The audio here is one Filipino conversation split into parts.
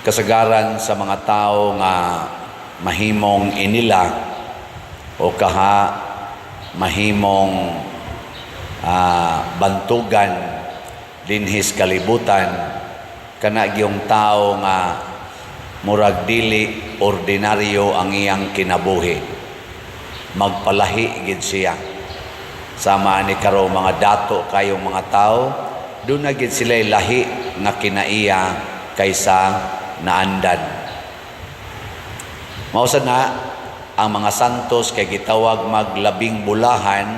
kasagaran sa mga tao nga mahimong inila o kaha mahimong bantugan dinhis kalibutan kana gyung tao nga murag dili ordinaryo ang iyang kinabuhi, magpalahi gid siya. Sama ni karo mga dato kayong mga tao, doon na gid sila lahi nga kinaiya kaysa naandan. Mausa na ang mga santos kay gitawag maglabing bulahan,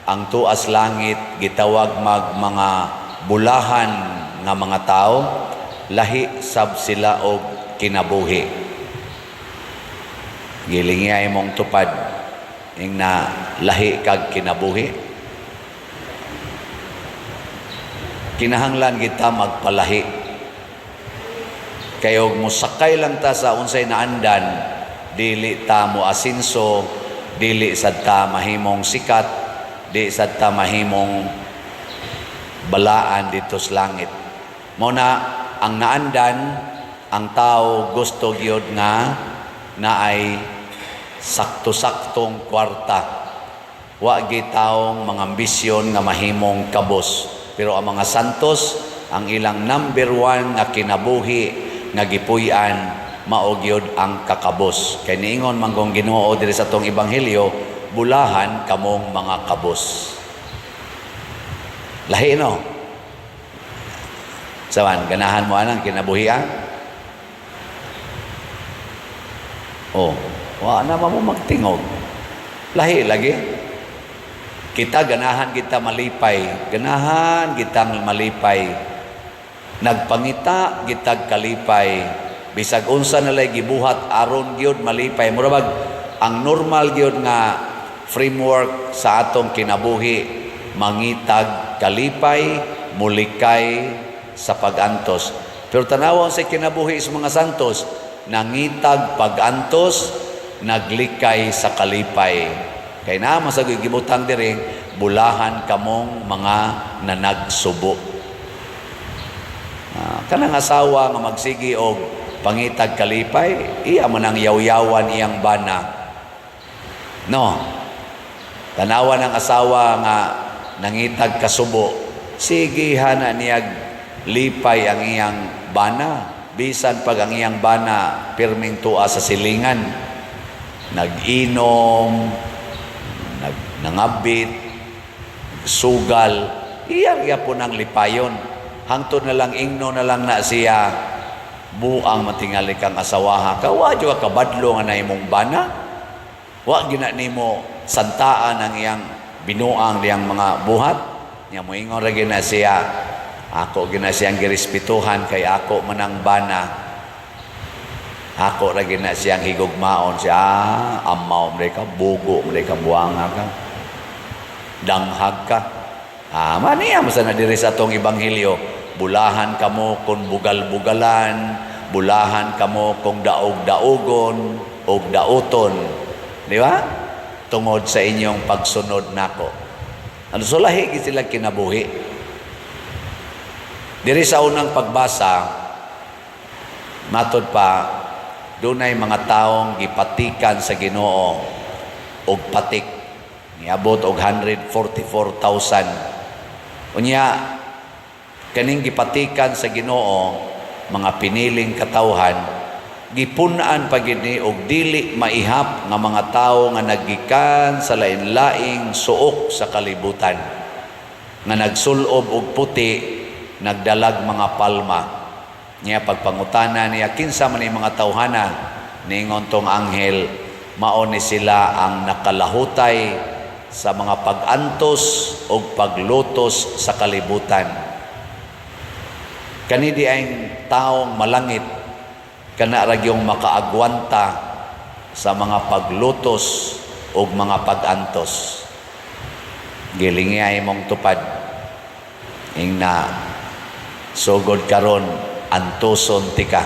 ang tuas langit gitawag mga bulahan nga mga tao, lahi sab sila og kinabuhi. Gilingi imong tupad ing na lahi kag kinabuhi. Kinahanglan kita magpalahi. Kayo musakay lang ta sa unsay naandan, dili ta mo asinso, dili sad ta mahimong sikat, di sad ta mahimong balaan dito sa langit. Muna ang naandan, ang tao gusto gyud nga naay sakto-saktong kwarta. Wa gyud taong mga ambisyon nga mahimong kabos. Pero ang mga santos, ang ilang number one nga kinabuhi nga gipuy-an mao gyud ang kakabos. Kay niingon manggong Ginoo diri sa tong ebanghelyo, bulahan kamong mga kabos. Lahi no? Sawan, ganahan mo anang kinabuhian? Oh, wa na mo magtingog. Lahi lagi. Kita ganahan kita malipay, ganahan kita malipay. Nagpangita gitag kalipay. Bisag unsa na lay gibuhat aron gyud malipay. Murag ang normal gyud nga framework sa atong kinabuhi, mangitag kalipay, mulikay sa pag-antos. Pero tanawon sa kinabuhi sa mga santos, nangitag pag-antos, naglikay sa kalipay. Kay na masagoy gibutang diri, bulahan kamong mga nanagsubo. Kanang asawa nga magsigi og pangitag kalipay, iya man ang yaw-yawan iyang bana. No. Tanawan ang asawa nga nangitag kasubo, sige hana niyag lipay ang iyang bana. Bisan pag ang iyang bana pirming tua sa silingan, nag-inom, nangabit, sugal, iya po ng lipayon. Hangtod na lang, ingno na lang na siya, buang matingali kang asawaha ka, wa dyo ka badlo nga na imong bana, wa gina nimo santaan ang iyang binuang diyang mga buhat, niya mo ingon ra gina siya, ako gina siyang girespetuhan kay ako manang bana, ako ra gina siyang higugmaon siya, amaw mereka, bugo mereka, buanga ka, danghag ka. Maniya mo sa nadiri sa itong ebanghelyo, bulahan kamo kung bugal-bugalan, bulahan kamo kung daog-daogon o daoton. Di ba? Tungod sa inyong pagsunod nako. Ano sulahi sila kinabuhi? Diri sa unang pagbasa, matod pa, dunay mga taong gipatikan sa Ginoo og patik. Niabot og 144,000. Unya, kaning gipatikan sa Ginoo, mga piniling katawhan, gipunan pagid ni og dili maihap nga mga tawo nga naggikan sa lain-laing suok sa kalibutan, nga nagsulob og puti, nagdalag mga palma. Niya pagpangutana niya kinsa man ni mga tawhana, ningon tong anghel, mao ni sila ang nakalahutay sa mga pag-antos o paglutos sa kalibutan. Kani di ay taong malangit, kana ra gyung makaagwanta sa mga paglutos o mga pag-antos. Gilingi ay mong tupad, ing na sugod karon antoson tika.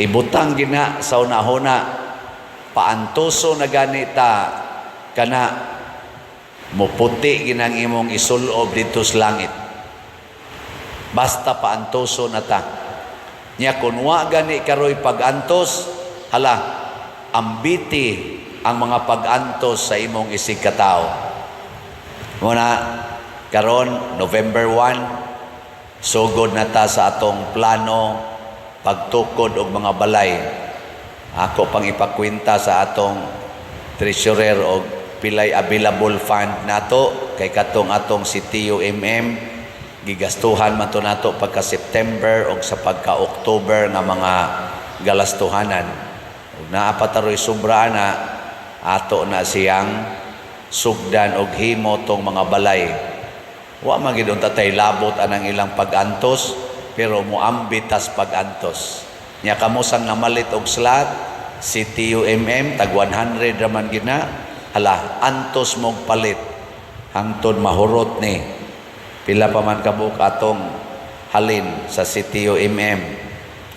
Ibutang gina sa una-una, paantoso na ganita kana muputi ginang imong isulob dito sa langit. Basta paantoso na ta. Nya kung wa gani karoy pag-antos, hala, ambiti ang mga pag-antos sa imong isig katao. Muna, karon November 1, sugod na ta sa atong plano, pagtukod og mga balay. Ako pang ipakwenta sa atong treasurer og pilay available fund nato, kay katong atong CTUMM, gigastuhan man to nato pagka September o sa pagka October nga mga galastuhanan. Ug naapataroy sobra na ato na siyang sugdan og himo tong mga balay. Wa man gid unta tay labot anang ilang pag-antos, pero muambitas pag-antos. Nya kamo sang namalit og slot CTUMM tag 100 raman gid na. Hala, antos mong palit hangtod mahurot ni. Pila pa man kabuk atong halin sa CTUMM,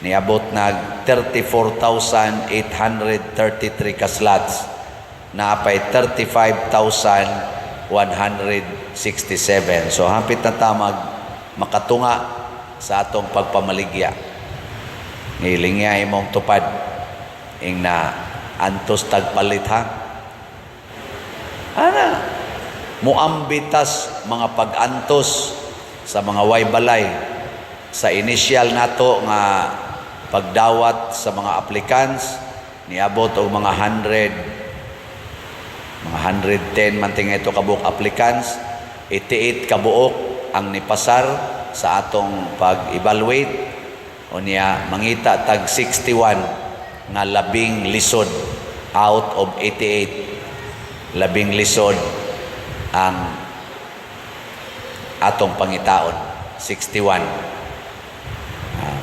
niabot nag 34,833 ka slots, naapay 35,167. So hapit na tamag makatunga sa atong pagpamaligya. Ngilingya imong tupad ing na antos tagpalit ha. Ana muambitas mga pag-antos sa mga way balay sa initial nato nga pagdawat sa mga applicants, niabot og mga 110 man tingay ito kabuk applicants, 88 kabuok ang nipasar sa atong pag-evaluate, o niya mangita tag 61 nga labing lisod out of 88, labing lisod ang atong pangitaon, 61.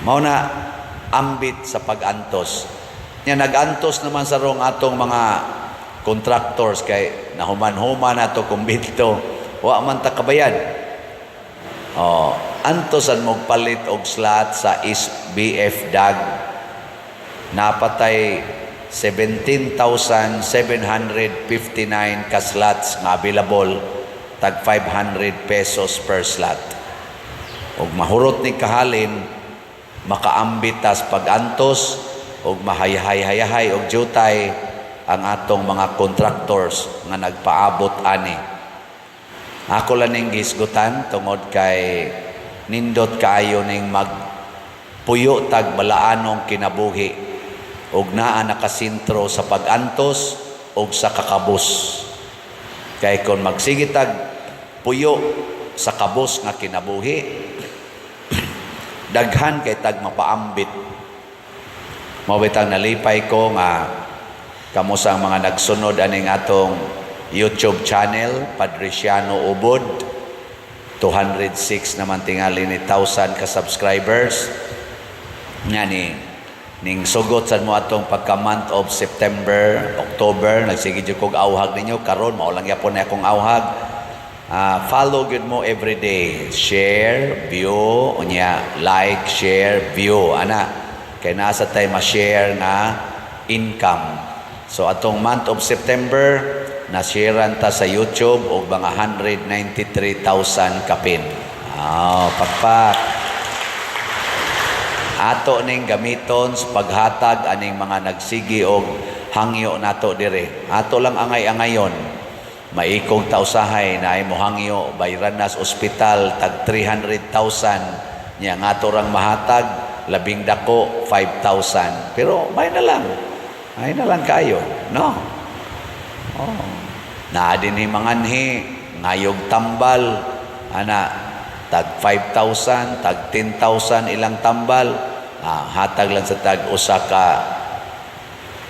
Mao na ambit sa pag-antos. Nya nag-antos naman sa rong atong mga contractors kay nahuman-human nato kumbito, wa man ta kabayad. Antosan mo palit og slot sa SBF DAG, napatay 17,759 ka slots nga available, tag 500 pesos per slot. Og mahurot ni kahalin, makaambitas pag-antos og mahayahay-hayahay og jutay ang atong mga contractors nga nagpaabot ani. Ako lang ning gisgutan tungod kay nindot kaayo ning magpuyo tag balaanong kinabuhi og naa nakasintro sa pag-antos og sa kakabus. Kay kung magsigitag puyo sa kabus nga kinabuhi, daghan kay tag mapaambit. Mawitang nalipay ko nga kamusang mga nagsunod aning atong YouTube channel, Padriciano Ubod, 206 naman tingali ni 1,000 ka subscribers. Nga ning sugot sa mo atong pagka month of September, October, nagsigid kog awhag ninyo karon mao lang yapon na akong awhag. Follow good mo every day, share, view, unya like, share, view ana kay nasa tay ma-share na income. So atong month of September na-sharean ta sa YouTube og mga 193,000 kapin. Pakpak. Ato ning gamiton sa paghatag aning mga nagsigi og hangyo nato dire. Ato lang angay-angayon. Maikog ta usahay na ay mo hangyo Bayranas Hospital tag 300,000 nya ngato rang mahatag labing dako 5,000. Pero may na lang. Ay na lang kayo, no? Na dinhi manganhi ngayog tambal ana tag 5,000, tag 10,000 ilang tambal, hatag lang sa tag usa ka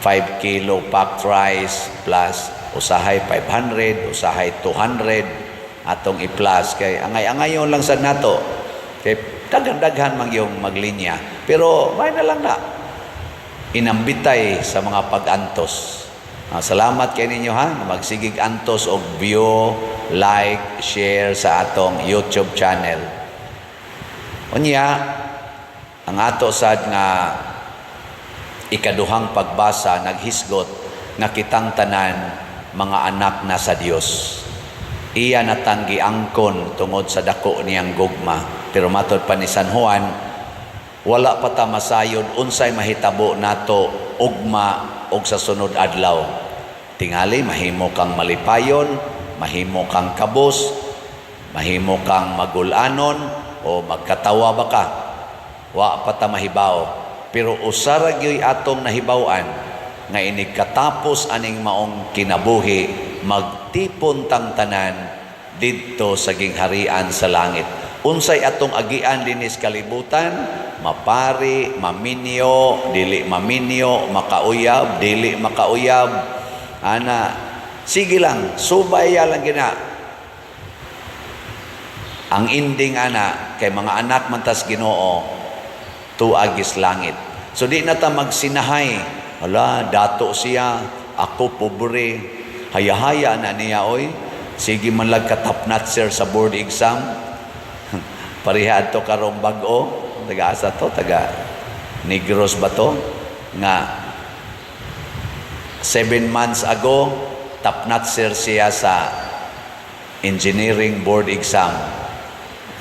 5 kilo packed rice plus usahay 500, usahay 200 atong i-plus kay angay-angayon lang sad nato kay daghan-daghan man yung maglinya, pero may na lang na inambitay sa mga pag-antos. Salamat kay ninyo ha, magsigig antos og view, like, share sa atong YouTube channel. Unya, ang ato sad nga ikaduhang pagbasa naghisgot nga kitang tanan mga anak na sa Dios. iya natanggi angkon tungod sa dako niyang gugma. Pero matod pa ni San Juan, wala pa ta masayod unsay mahitabo nato ugma og sa sunod adlaw. Tingali mahimo kang malipayon, mahimo kang kabos, mahimo kang magulanon o magkatawa ba ka. Wa pa ta mahibaw. Pero usara gyoy atong nahibaw-an nga inikatapos aning maong kinabuhi, magtipon tang tanan didto sa gingharian sa langit. Unsay atong agian dinis kalibutan, mapari, maminyo, dili maminyo, makauyab, dili makauyab. Ana, sige lang, subaya lang gina. Ang ending ana kay mga anak man tas Ginoo, tuagis langit. So di na ta magsinahay, ala dato siya, ako pobre, haya-haya na niya oy. Sige man lang katapnat sir sa board exam. Pariha to karong bag-o, taga asa to, taga Negros ba to? Nga 7 months ago, tapnat sir siya sa engineering board exam.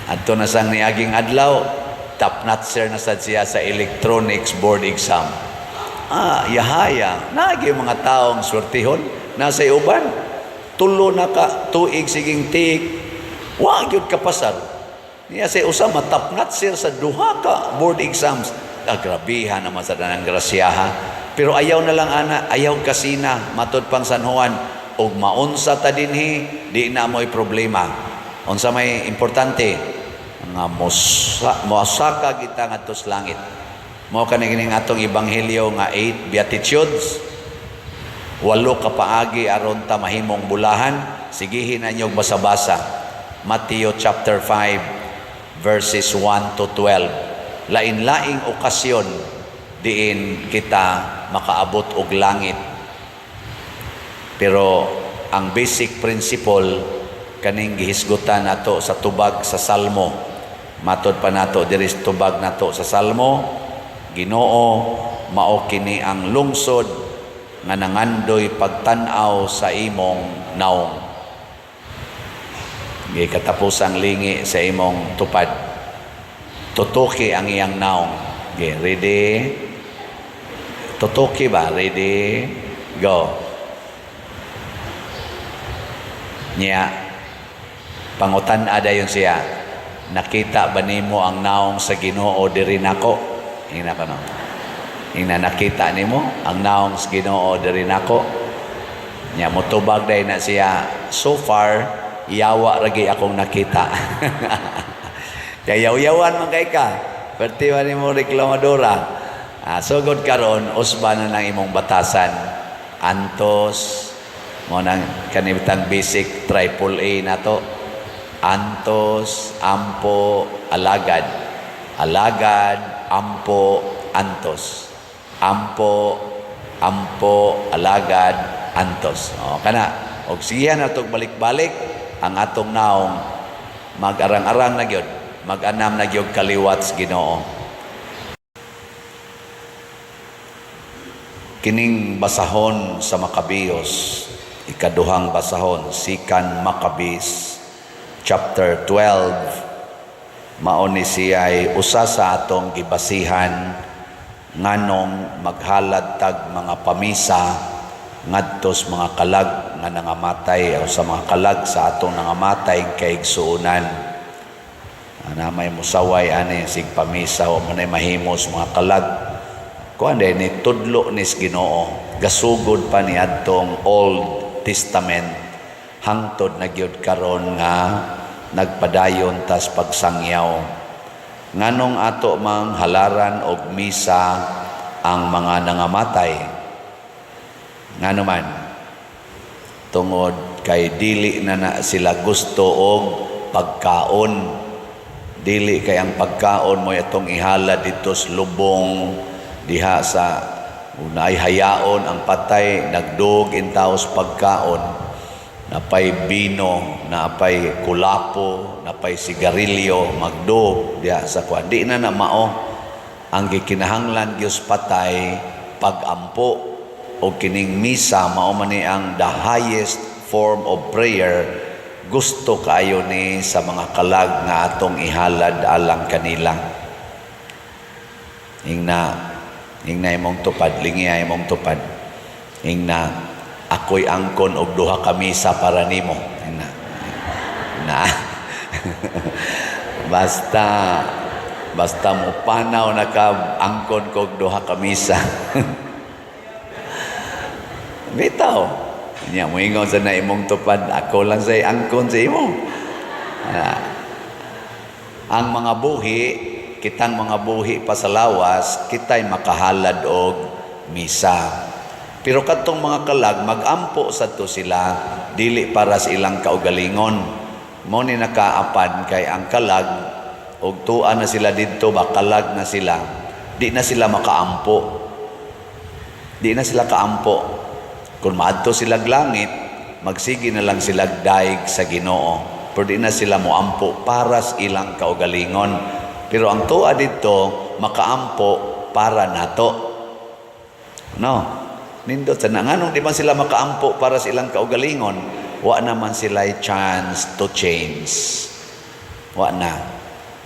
Adto na sang niaging adlaw, tapnat sir na sad siya sa electronics board exam. Yahaya, nagi mga taong swertihon, nasa uban, tulo na ka, tuig siging tiik, wag yun kapasar. Niya say usa matapnat sir sa duha ka board exams. Grabihan naman sa danang grasyaha. Pero ayaw na lang ana, ayaw kasina matod pang San Juan og maunsa ta dinhi, di na mo'y problema. Unsa may importante nga mosaka kita ngadto sa langit. Mao kani kining atong ebanghelyo nga 8 beatitudes. 8 ka paagi aron ta mahimong bulahan. Sigihin na niyo basa-basa. Matthew chapter 5 verses 1 to 12. Lain-laing okasyon diin kita makaabot og langit. Pero ang basic principle kaning gihisgutan nato sa tubag sa Salmo. Matod pa nato diri sa tubag nato sa Salmo, Ginoo, mao kini ang lungsod nga nangandoy pagtan-aw sa imong naong. Katapusang lingi sa imong tupad. Tutuki ang iyang naong. Okay, ready? Tutuki ba? Ready? Go. Niya, pangutan ada yun siya. Nakita ba nimo ang naong sa Ginoo diri nako? Hina pa no. Hina nakita nimo ang naong sa Ginoo diri nako. Niya motubag day na siya. So far, yawa ragi akong nakita. Kaya yaw-yawan man kay ka. Perti man mo reklamadora. Sugod karon usba na ng imong batasan. Antos mo nang kanibutang basic triple A na to. Antos, ampo, alagad. Alagad, ampo, antos. Ampo, alagad, antos. O kana, og siya na itong balik-balik ang atong naong mag-arang-arang na gyud, mag-anam na gyud kaliwat sa Ginoo. Kining basahon sa Makabiyos, ikaduhang basahon, Sikan Makabis, chapter 12, mao ni siya ay usa sa atong gibasihan nganong maghalad tag mga pamisa ngadtos mga kalag nga nangamatay o sa mga kalag sa atong nangamatay kay igsuunan. Ana may musaway ani sig pamisa o manay mahimos mga kalag. Kuan day ni tudlo nis Ginoo. Gasugod pa ni adtong Old Testament hangtod na gyud karon nga nagpadayon tas pagsangyaw. Nganong ato mang halaran og misa ang mga nangamatay. Nga naman, tungod kay dili na sila gusto og pagkaon. Dili kay ang pagkaon mo itong ihala dito sa lubong, diha sa unay hayaon ang patay, nagdug in taos pagkaon, napay bino, napay kulapo, napay sigarilyo, magdug, diha sa kwan. Di na mao ang gikinahanglan Diyos patay, pagampo, o kining misa mao man ni ang the highest form of prayer gusto kaayo ni sa mga kalag nga atong ihalad alang kanila. Ingna imong tupad, lingi imong tupad. Ingna ako'y angkon og duha ka misa para nimo. Ingna. Na. Basta mo panaw na ka angkon kog duha ka misa. Bitaw. Nya mo ingon sa na imong tupad, ako lang say angkon sa imo. Ang mga buhi, kitang mga buhi pa sa lawas, kita'y makahalad og misa. Pero kadtong mga kalag, magampo sa to sila, dili para sa ilang kaugalingon. Mo ni nakaapan kay ang kalag, og tuan na sila dito, bakalag na sila, di na sila makaampo. Di na sila kaampo. Kung maadto sila langit, magsigi na lang sila daig sa Ginoo. Pero di na sila moampo para sa ilang kaugalingon. Pero ang tuwa dito, makaampo para nato. No? Nindot sa nanganong di man sila makaampo para sa ilang kaugalingon, wa naman sila chance to change. Wa na.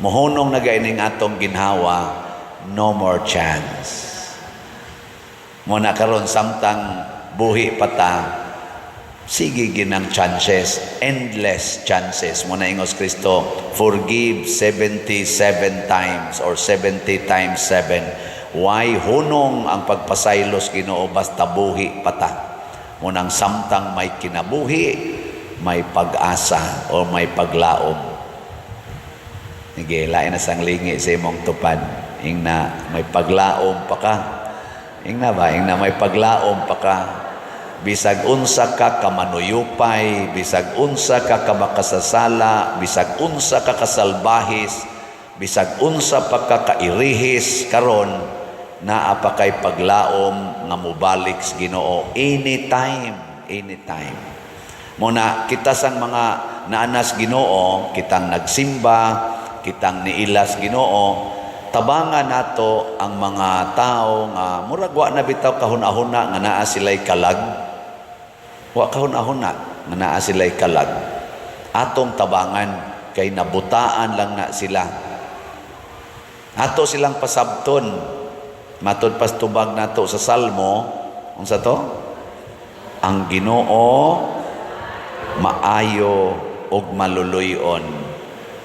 Mohunong na gaining atong ginhawa, no more chance. Muna karon samtang buhi pata, sige ginang chances, endless chances. Muna ingos Kristo, forgive 77 times or 70 times 7. Why hunong ang pagpasaylos Ginoo basta buhi pata. Munang samtang may kinabuhi, may pag-asa o may paglaom. Sige, lain na sang lingi sa imong tupad. Ingna may paglaom pa ka. Ingna may paglaom pa ka. Bisag unsa ka kamanuyupay, bisag unsa ka kamakasasala, bisag unsa ka kasalbahis, bisag unsa pa ka kairihis, karon naa pa kay paglaom nga mubalik sa Ginoo anytime. Muna kita sang mga naanas Ginoo, kitang nagsimba, kitang niilas Ginoo, tabangan nato ang mga tao nga murag wa na bitaw kahuna-huna nga naa sila'y kalag. Wa kahuna-huna nga naa sila'y kalag. Atong tabangan kay nabutaan lang na sila. Ato silang pasabton. Matod pas tubag nato sa Salmo, unsa to? Ang Ginoo maayo og maluluyon.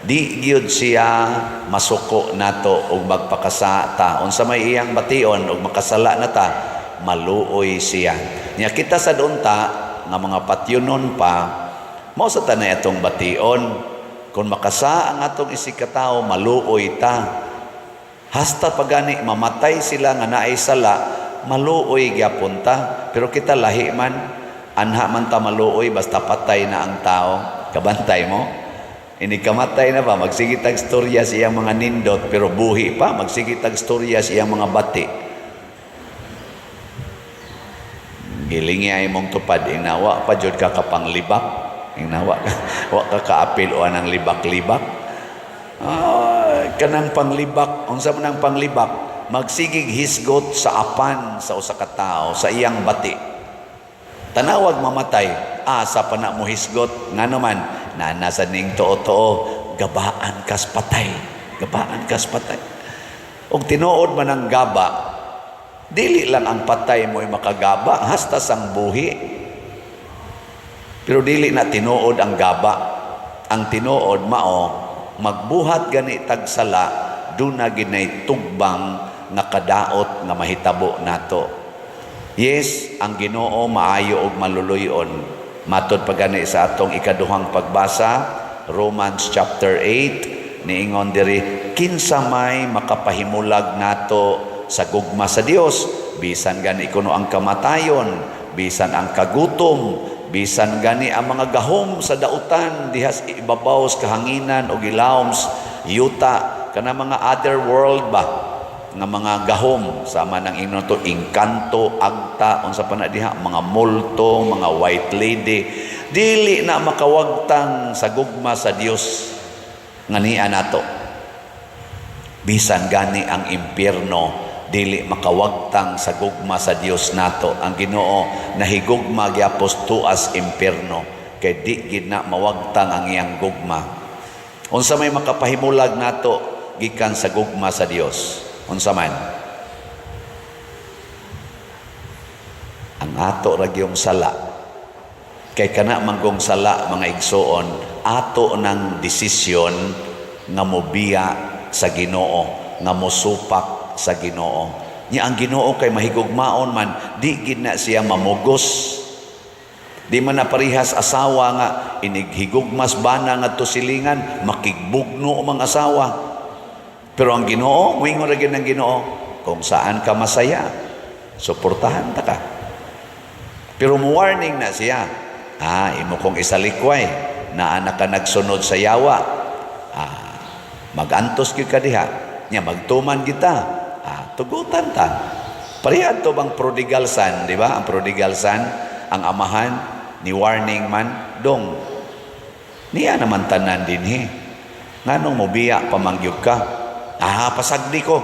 Di gyud siya masuko nato og magpakasa ta. Unsa may iyang bation og makasala na ta, maluoy siya. Nya kita sa doon ta nga mga patyunon pa, mao sa tanay atong bation. Kung makasa ang atong isikataw, maluoy ta. Hasta pagani mamatay sila nga naay sala, maluoy gyapon ta. Pero kita lahi man, anha man ta maluoy basta patay na ang tao. Kabantay mo? Ini kamatay na ba? Magsigitag storya siyang mga nindot, pero buhi pa. Magsigitag storya siyang mga bati. Gilingi ay mong tupad. Ingnawa pa jud ka kapanglibak. Ingnawa ka kaapil o anang libak-libak. Kanang panglibak. Unsa man ang panglibak? Magsigig hisgot sa apan sa usa ka tawo, sa iyang bati. Tanawag mamatay. Sa pa na mo hisgot. Nga naman, nasa ning too-too, gabaan kas patay. Gabaan kas patay. Og tinuod man ang gaba, dili lang ang patay mo'y makagaba, hasta sang buhi. Pero dili na tinuod ang gaba. Ang tinuod mao, magbuhat gani tagsala, doon na ginay tugbang nga kadaot nga mahitabo nato. Yes, ang Ginoo maayo og maluluyon. Matod pagani sa atong ikaduhang pagbasa, Romans chapter 8, niingon diri, kinsa may makapahimulag nato sa gugma sa Dios, bisan gani kuno ang kamatayon, bisan ang kagutom, bisan gani ang mga gahom sa dautan dihas ibabaw sa kahanginan o gilawom yuta kana mga other world ba nga mga gahom sama ng ingnon to Encanto, agta, unsa pa na diha, mga multo, mga white lady, dili na makawagtang sa gugma sa Dios nga niya nato. Bisan gani ang impyerno, dili makawagtang sa gugma sa Dios nato. Ang Ginoo nahigugma gyapos tuas impyerno. kay di gid na mawagtang ang iyang gugma. Unsa may makapahimulag nato gikan sa gugma sa Dios? Unsa man? Ang ato ra gyung sala. Kay kana manggong sala mga igsoon, ato ng desisyon nga mobiya sa Ginoo, nga mosupak sa Ginoo. Nya ang Ginoo kay mahigugmaon man, di gid na siya mamugos. Di man na parihas asawa nga inighigugmas bana ngadto silingan, makigbugno mga asawa. Pero ang Ginoo, moingon ra gyud ng Ginoo, kung saan ka masaya, suportahan ta ka. Pero warning na siya, imo kong isalikway na anak ka nagsunod sa yawa, magantos gyud ka diha, nya magtuman kita, tugutan ta. Parehas to bang prodigal son, di ba? Ang prodigal son, ang amahan ni warning man dong. Niya naman tanan dinhi. Nganong mobiya pamangyog ka? Pasagdi ko.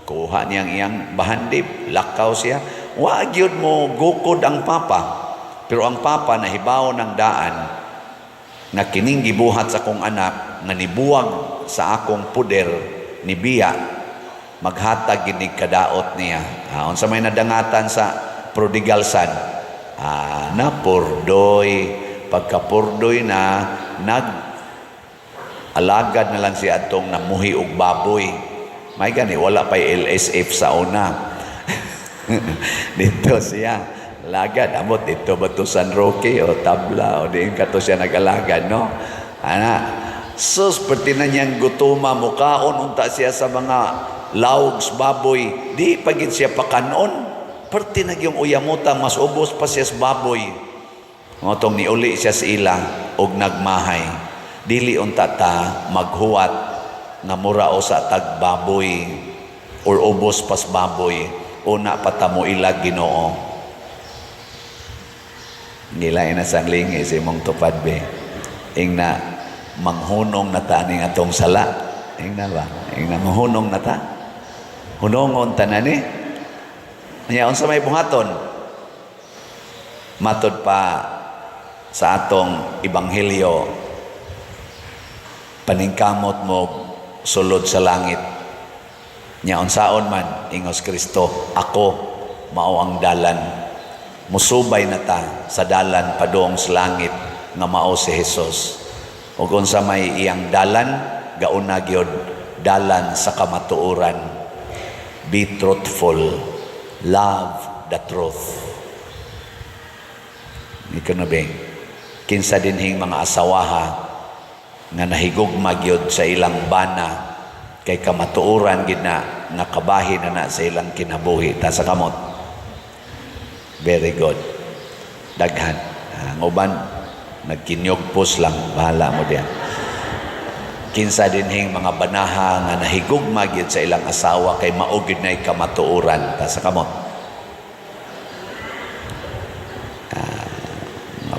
Kuha niyang iyang bahandib, lakaw siya. Wa gyud mo gukod ang papa. Pero ang papa nahibaw ng daan nga kining gibuhat sa akong anak nga nibuwag sa akong puder ni biya, maghatag ginig kadaot niya. Unsa may nadangatan sa prodigal son? Napurdoy. Pagkapurdoy na, alagad na lang siya atong namuhi og baboy. May gani, wala pa LSF sa una. Dito siya, alagad. Amot, dito ba to San Roque o tabla o diin ka to siya nag-alagad, no? Sus, perti na niyang gutuma, mukaon, unta siya sa mga laugs, baboy. Di pagit siya pakanon. Perti na yung uyamuta, mas ubos pa siya sa baboy. Ngotong niuli siya sa ila og nagmahay. Dili unta ta maghuwat nga murao sa tag baboy or ubos pas baboy. Una patamo ila Ginoo. Nilay na sang lingi si mong tupad be. Ing na manghunong na ta ning atong sala. Ing na ba? Ing na manghunong na ta. Hunongon tanan ni. Nya unsa may buhaton? Matod pa sa atong ebanghelyo, paningkamot mo sulod sa langit. Nya unsaon man ingos Kristo, ako mao ang dalan. Musubay na ta sa dalan padung sa langit nga mao si Hesus. Ug unsa may iyang dalan, gauna gyud dalan sa kamatuoran. Be truthful, love the truth. Ikaw na beng, kinsa dinhing mga asawaha nga nahigugma gyud sa ilang bana kay kamatuoran gid na nga kabahin na sa ilang kinabuhi ta sa kamot. Very good. Daghan. Ang uban nagkinyugpos lang, bahala mo diyan. Kinsa dinhing mga banaha nga nahigugma gyud sa ilang asawa kay mao gyud nay kamatuoran ta sa kamot.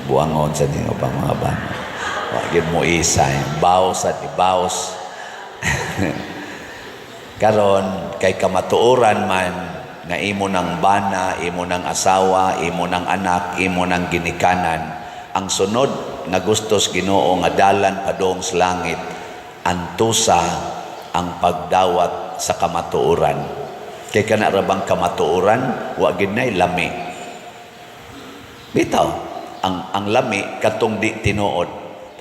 Buangon sa ninyo pang mga bana. Wagin mo isa, baos at ibaos. Karon kay kamatuoran man nga imo ng bana, imo ng asawa, imo ng anak, imo ng ginikanan. Ang sunod nga gustos Ginoo nga dalan padung sa langit, antusa ang pagdawat sa kamatuoran. Kay kana ra bang kamatuoran, wa gid nay lami. Bitaw. Ang lami katong di tinuod.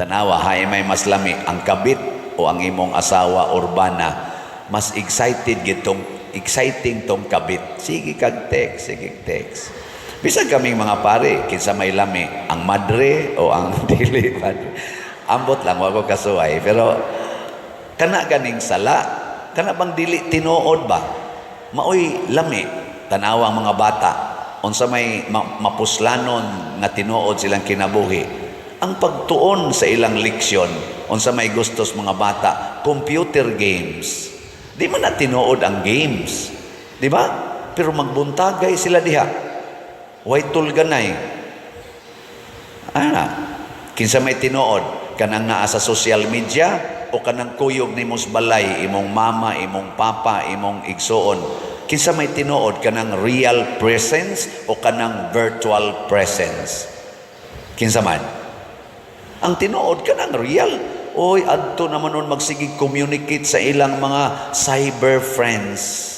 Tanawa, hay may mas lami ang kabit o ang imong asawa urbana. Mas exciting tong kabit. Sige kag text, sige text. Bisag kaming mga pare, kinsa may lami, ang madre o ang dili madre. Ambot lang wako kasuway, pero kana ganing sala, kana bang dili tinuod ba? Maoy lami, tanawa ang mga bata. Unsa may mapuslanon nga tinuod silang kinabuhi, ang pagtuon sa ilang leksyon. Unsa may gustos mga bata, computer games. Di man na tinuod ang games, di ba? Pero magbuntagay sila diha. Way tulganay. Kinsa may tinuod, kanang naa sa social media o kanang kuyog ni musbalay, imong mama, imong papa, imong igsoon. Kinsa may tinuod, kanang real presence o kanang virtual presence? Kinsa man? Ang tinuod ka ng real. Oy, adto naman nun magsigig communicate sa ilang mga cyber friends.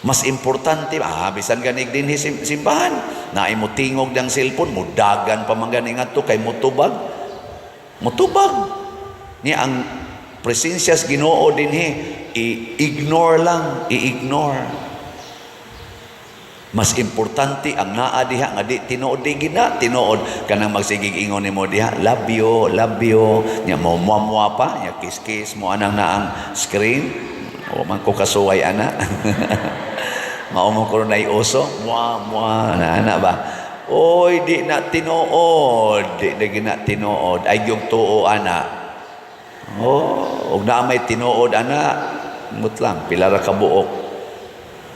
Mas importante, bisan ganig din simbahan. Na ay mo tingog ng cellphone, mudagan pa man ganing ato kay mutubag. Mutubag. Niya ang presensya sa Ginoo din i-ignore lang, i-ignore. Mas importante ang naa diha nga di tinuod di gina tinuod kanang magsigig ingon nimo diha love you nya mo muamua pa nya kiss mo anang naang screen o man ko kasuway ana mao mo ko nay uso mua ana ba oy di na tinuod di gina tinuod ay gyud tuo ana og na may tinuod ana mutlang pila ra ka buok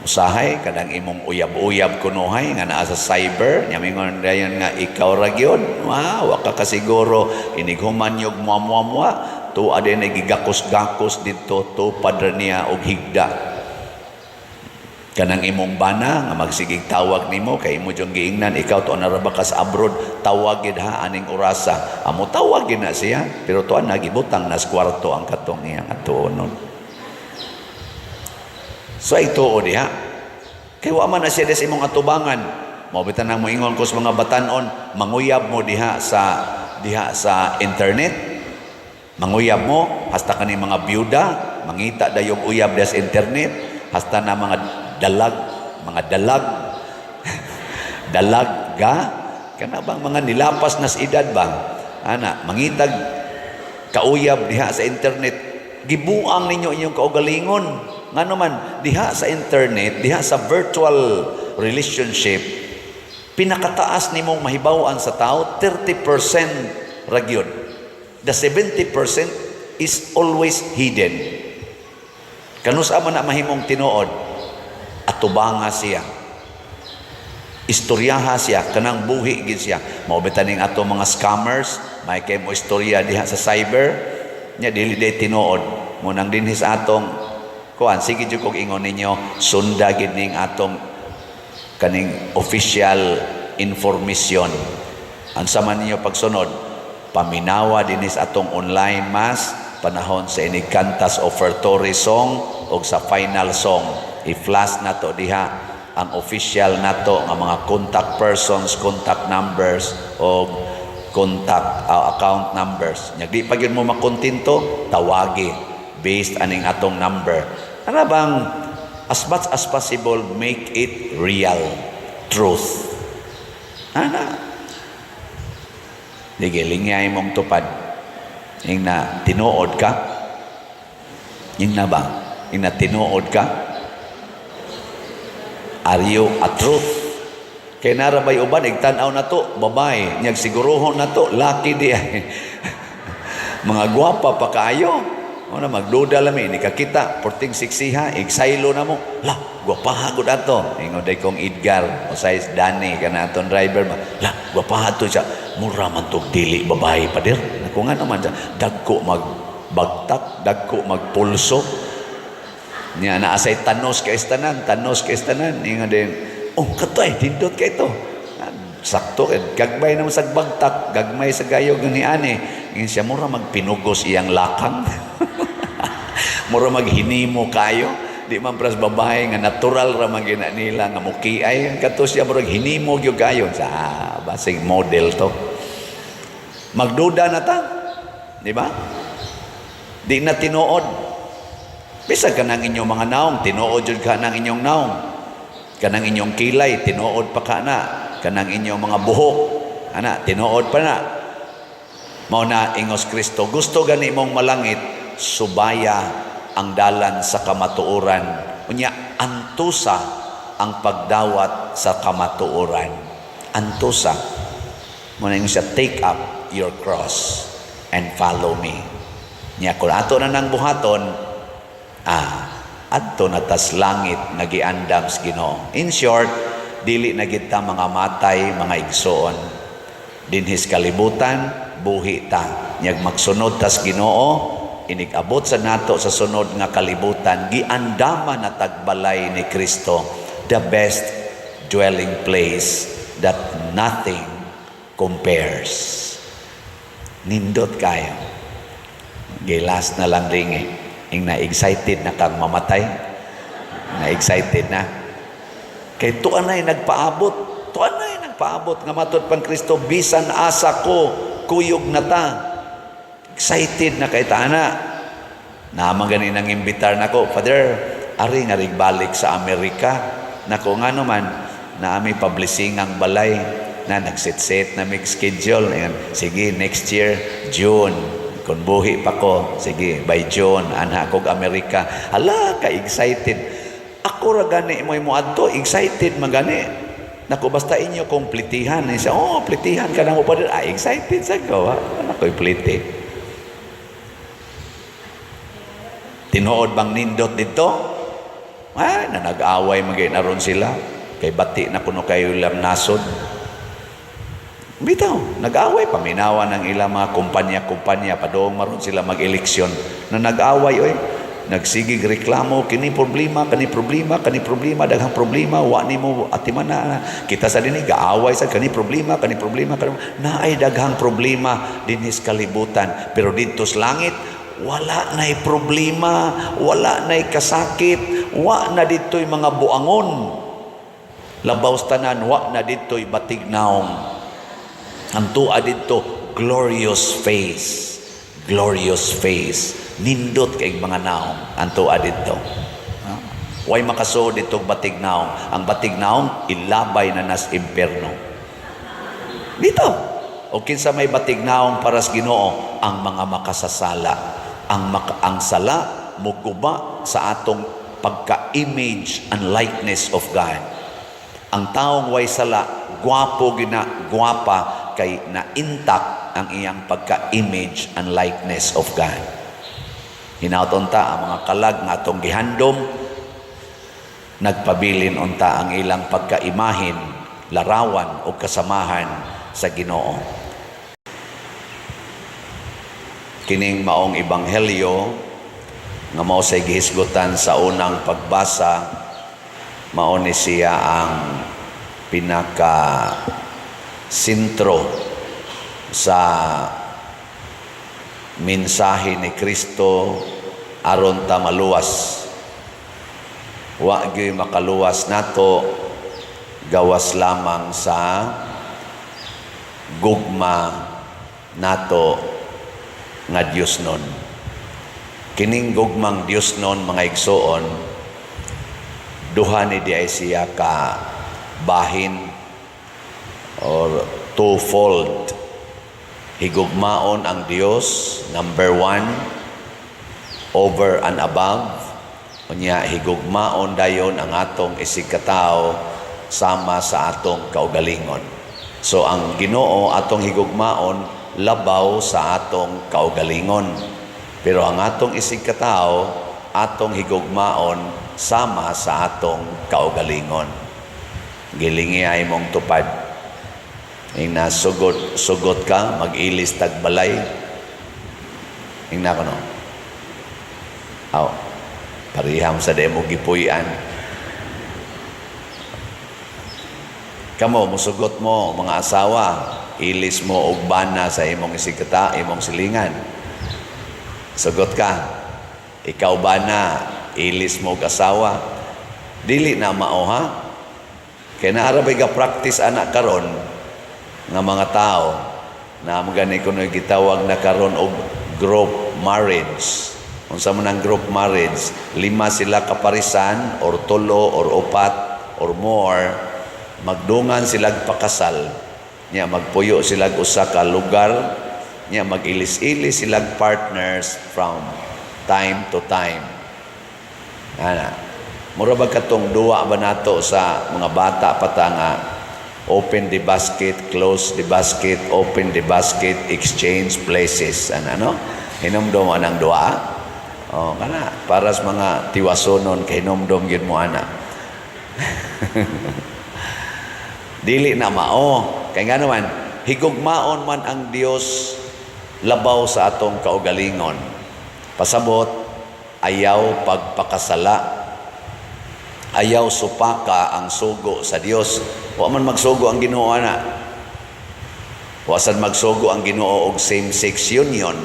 usahay kadang imong uyab-uyab kunuhay nga naa sa cyber nyamingon dayon nga ikaw ra gyud wa ka kasiguro inighuman yog muamua tu ade na gigakos-gakos dito to padra niya og higda kanang imong bana nga magsigig tawag nimo kay imo jung giingnan ikaw to na ra ba ka sa abroad tawag gid ha aning orasa amo tawag gid na siya pero tuan nagibutang nas kwarto ang katong iyang atuonon. So ay tuo diha. Kay wa man na siya des imong atubangan. Mao bitan nang moingon ko sa mga batan-on, manguyab mo diha sa internet. Manguyab mo hasta kani mga byuda, mangita dayong uyab des internet, hasta na mga dalag dalagga kana bang mga nilapas nas edad ba? Ana, mangitag kauyab diha sa internet. Gibuang ninyo inyong kaugalingon. Nga naman, diha sa internet, diha sa virtual relationship, pinakataas ni mong mahibawan sa tao, 30% ragyod. The 70% is always hidden. Kanus ama na mahimong tinuod, atubanga siya. Istoryaha siya, kanang buhi gid siya. Maubitaning ato mga scammers, may kay mo istorya diha sa cyber, nya dili day tinuod. Munang dinhis atong sige jud kog ingon ninyo sunda gid ning atong kaning official information ansa man ninyo pagsunod paminawa dinis atong online mass panahon sa inig kantas offertory song og sa final song i-flash nato diha ang official nato nga mga contact persons, contact numbers o contact account numbers nya di pa gyud mo makontinto tawagi based aning atong number. Ano bang as much as possible make it real truth. Ana. Digilingay mong tupad. Yung na tinuod ka. Yung na ba? Yung na tinuod ka. Are you a truth? Kaya narabay uban, igtanaw na to, babay. Nyag siguruhon na to, laki di ay. Mga gwapa pa kayo. Ano magduda lami ni kakita porting siksiha eksaylo na mo la gwapaha gud ato ingon day kong Edgar o size Danny kana aton driver ma la gwapaha to siya mura man tog dili babae pader nako nga naman siya dagko magbagtak dagko magpulso niya na asay tanos kay tanan ingon din katoy dindot kay to sakto gagbay naman sa bagtak gagmay sa gayog ni ani ngin siya mura magpinugos iyang lakang mura maghinimo kayo di man pras babae nga natural ra man gina nila nga mukiay kato siya murag hinimo gyud kayo sa basig model to magduda na ta di ba di na tinuod bisag kanang inyong mga naong tinuod jud ka nang inyong naong kanang inyong kilay tinuod pa ka na kanang inyong mga buhok ana tinuod pa na mao na ingos Kristo gusto gani mong malangit subaya ang dalan sa kamatuoran unya antusa ang pagdawat sa kamatuoran antusa mo na siya take up your cross and follow me nya kun ato na nang buhaton adto na tas langit nagiandam sa Ginoo in short dili na gid ta mga matay mga igsoon dinhis kalibutan buhi ta nyag magsunod tas Ginoo inig-abot sa nato sa sunod nga kalibutan giandama na tagbalay ni Kristo the best dwelling place that nothing compares Nindot kayo. Gilas na lang ring ing na-excited na kang mamatay. Na-excited na. Kay tuan na nagpaabot. Tuan na nagpaabot. Nga matod pang Kristo, bisan asa ko, kuyog na ta. Excited na kay taana. Naman ganin ang imbitar na ko, Father, ari nga rig balik sa Amerika. Nako nga naman, na ami publishing ang balay na nagset-set na mig schedule. Ayan, sige, next year, June. Kung buhi pa ko, sige, by June, anha kog Amerika. Hala, ka-excited. Ako ra gani mo adto, excited magani. Nako basta inyo kong plitihan. Siya, plitihan ka na mo pa din. Excited sa ko, ha? Ako'y pliti. Tinuod bang nindot dito? Na nag-away magay na ron sila. Kay bati na kuno kayo ilang nasod. Bitaw, nag-away, paminawa ng ilang mga kumpanya, padoong maron sila mag-eleksyon. Na nag-away, oy. Nagsigig reklamo, kani problema, daghang problema, wa nimo atiman na. Kita sa dinig gaaway sa kani problema, naay daghang problema dinhis kalibutan. Pero dito sa langit, wala na'y problema, wala na'y kasakit, wa na dito'y mga buangon. Labaw tanan, wa na dito'y batignaong. Ang tuwa dito, glorious face. Glorious face. Nindot kay mga naong anto adito. Way makaso dito batignaong. Ang batignaong ilabay na nas imperno. Dito. O kinsa may batignaong para sa Ginoo, ang mga makasasala. Ang sala muguba sa atong pagka-image and likeness of God. Ang taong way sala, gwapo gwapa kay na intact ang iyang pagka-image and likeness of God. Hinauton ta ang mga kalag nga atong gihandom, nagpabilin unta ang ilang pagkaimahin, larawan o kasamahan sa Ginoo. Kining maong ebanghelyo nga mao say gihisgutan sa unang pagbasa, mao ni siya ang pinaka sentro sa mensahe ni Kristo aron ta maluwas. Wa gyud makaluwas nato gawas lamang sa gugma nato nga Dios nun. Kining gugmang Dios nun, mga igsoon, duha ni di ay siya ka bahin or twofold. Higugmaon ang Dios, number 1, over and above. Unya, higugmaon dayon ang atong isigkatao sama sa atong kaugalingon. So, ang Ginoo atong higugmaon, labaw sa atong kaugalingon. Pero ang atong isigkatao, atong higugmaon, sama sa atong kaugalingon. Gilingi ay mong tupad. Ing na sugot ka, mag-ilis tagbalay. Ing na ko no. Pariham sa demo gipuyan. Kamo, musugot mo, mga asawa, ilis mo og bana sa imong isigkata, imong silingan. Sugot ka, ikaw bana, ilis mo og asawa. Dili na mao ha. Kaya naarabay ka practice anak karon nga mga tao na magani kuno gitawag na karon og group marriage. Unsa man ang group marriage, 5 sila kaparisan or 3 or 4 or more, magdungan sila pakasal. Nya magpuyo sila usa ka lugar, nya mag-ilis-ilis sila partners from time to time. Ana. Mura ba katong duwa ba nato sa mga bata pata nga open the basket, close the basket, open the basket, exchange places. Ano? Hinumdom anang dua. Kana para sa mga tiwasonon kay hinumdom gyud mo ana. Dili na mao. Kay nga naman, higugmaon man ang Dios labaw sa atong kaugalingon. Pasabot, ayaw pagpakasala. Ayaw supaka ang sugo sa Dios. Wa man magsugo ang Ginoo ana. Wa sad magsugo ang Ginoo og same-sex union.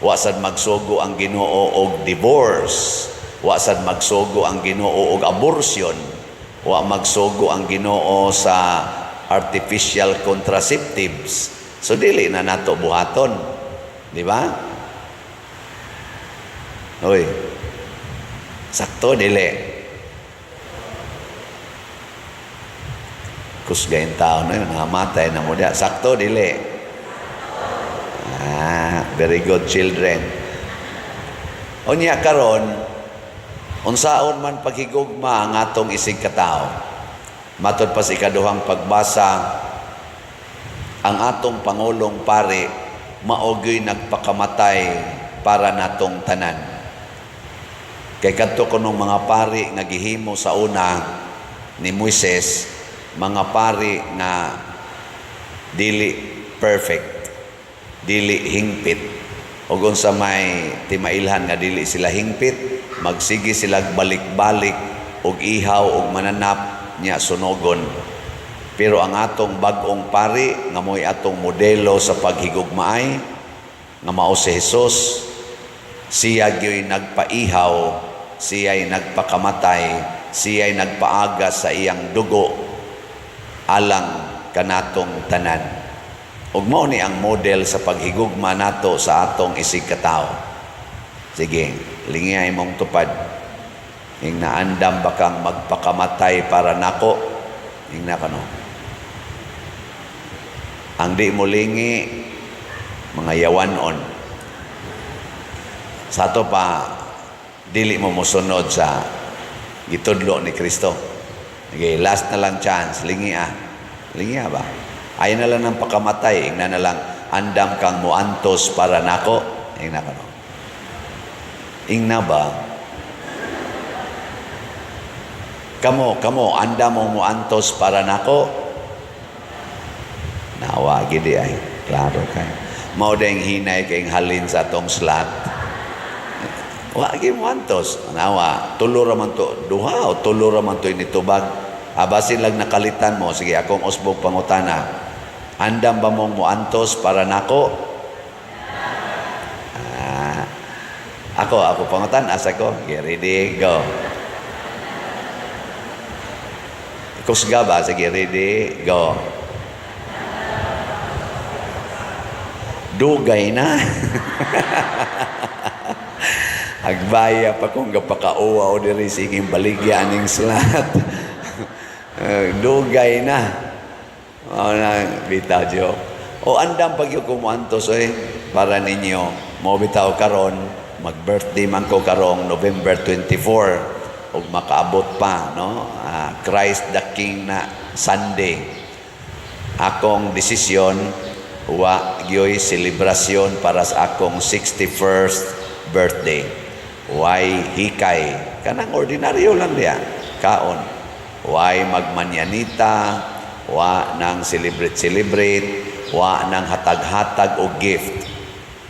Wa sad magsugo ang Ginoo og divorce. Wa sad magsugo ang Ginoo og abortion. Wa magsugo ang Ginoo sa artificial contraceptives. So dili na nato buhaton. Di ba? Oy. Sakto dili. Kusgayin tao na yun, namatay na mo diya. Sakto, dili. Very good, children. Unya karon, unsaon man paghigugma ang atong isig katao. Matod pa sa ikaduhang pagbasa, ang atong Pangulong Pari, maogoy nagpakamatay para natong tanan. Kay kadto kunong mga pari nga gihimo sa una ni Moises, mga pari na dili perfect, dili hingpit, o sa may timailhan nga dili sila hingpit, magsigi sila balik-balik og ihaw og mananap niya sunogon. Pero ang atong bag-ong pari nga mo'y atong modelo sa paghigugmaay nga mao si Jesus, siya gyo'y nagpaihaw, siya'y nagpakamatay, siya'y nagpaaga sa iyang dugo alang kanatong tanan. Ug mao ni ang model sa paghigugma nato sa atong isig katao. Sige, lingay mong tupad. Ing naandam ba kang magpakamatay para nako? Ing na kano. Ang di mo lingi, mga yawanon. Sa ato pa, dili mo musunod sa gitudlo ni Kristo. Okay, last na lang chance. Lingi ba? Ayaw na lang ng pakamatay. Ingna na lang, andam kang muantos para nako. Ingna ka no? Ingna ba? Kamo, andam mo muantos para nako. Nawa, gidi ay. Klaro kayo. Mao ding hinay kayong halin sa tong slot. Wagi mo antos. Nawa, tulo raman to. Duha o tulo raman to initubag. Abasin lang nakalitan mo. Sige, akong usbog pangutana. Andam ba mong muantos para nako? Ako pangutan. Asa ko? Okay, ready, go. Kusga ba? Sige, ready, go. Dugay na. Agbaya pa kung gapakauwa o diri siging baligya aning slat. Dugay na. O na, bitaw diyo. O andam pag yung kumuantos para ninyo. Mo bitaw karon, mag-birthday man ko karong November 24. O makaabot pa, no? Christ the King na Sunday. Akong desisyon, wa gyoy selebrasyon para sa akong 61st birthday. Why hikay? Kanang ordinaryo lang diya. Kaon. Why magmanyanita, wa nang celebrate, wa nang hatag-hatag o gift.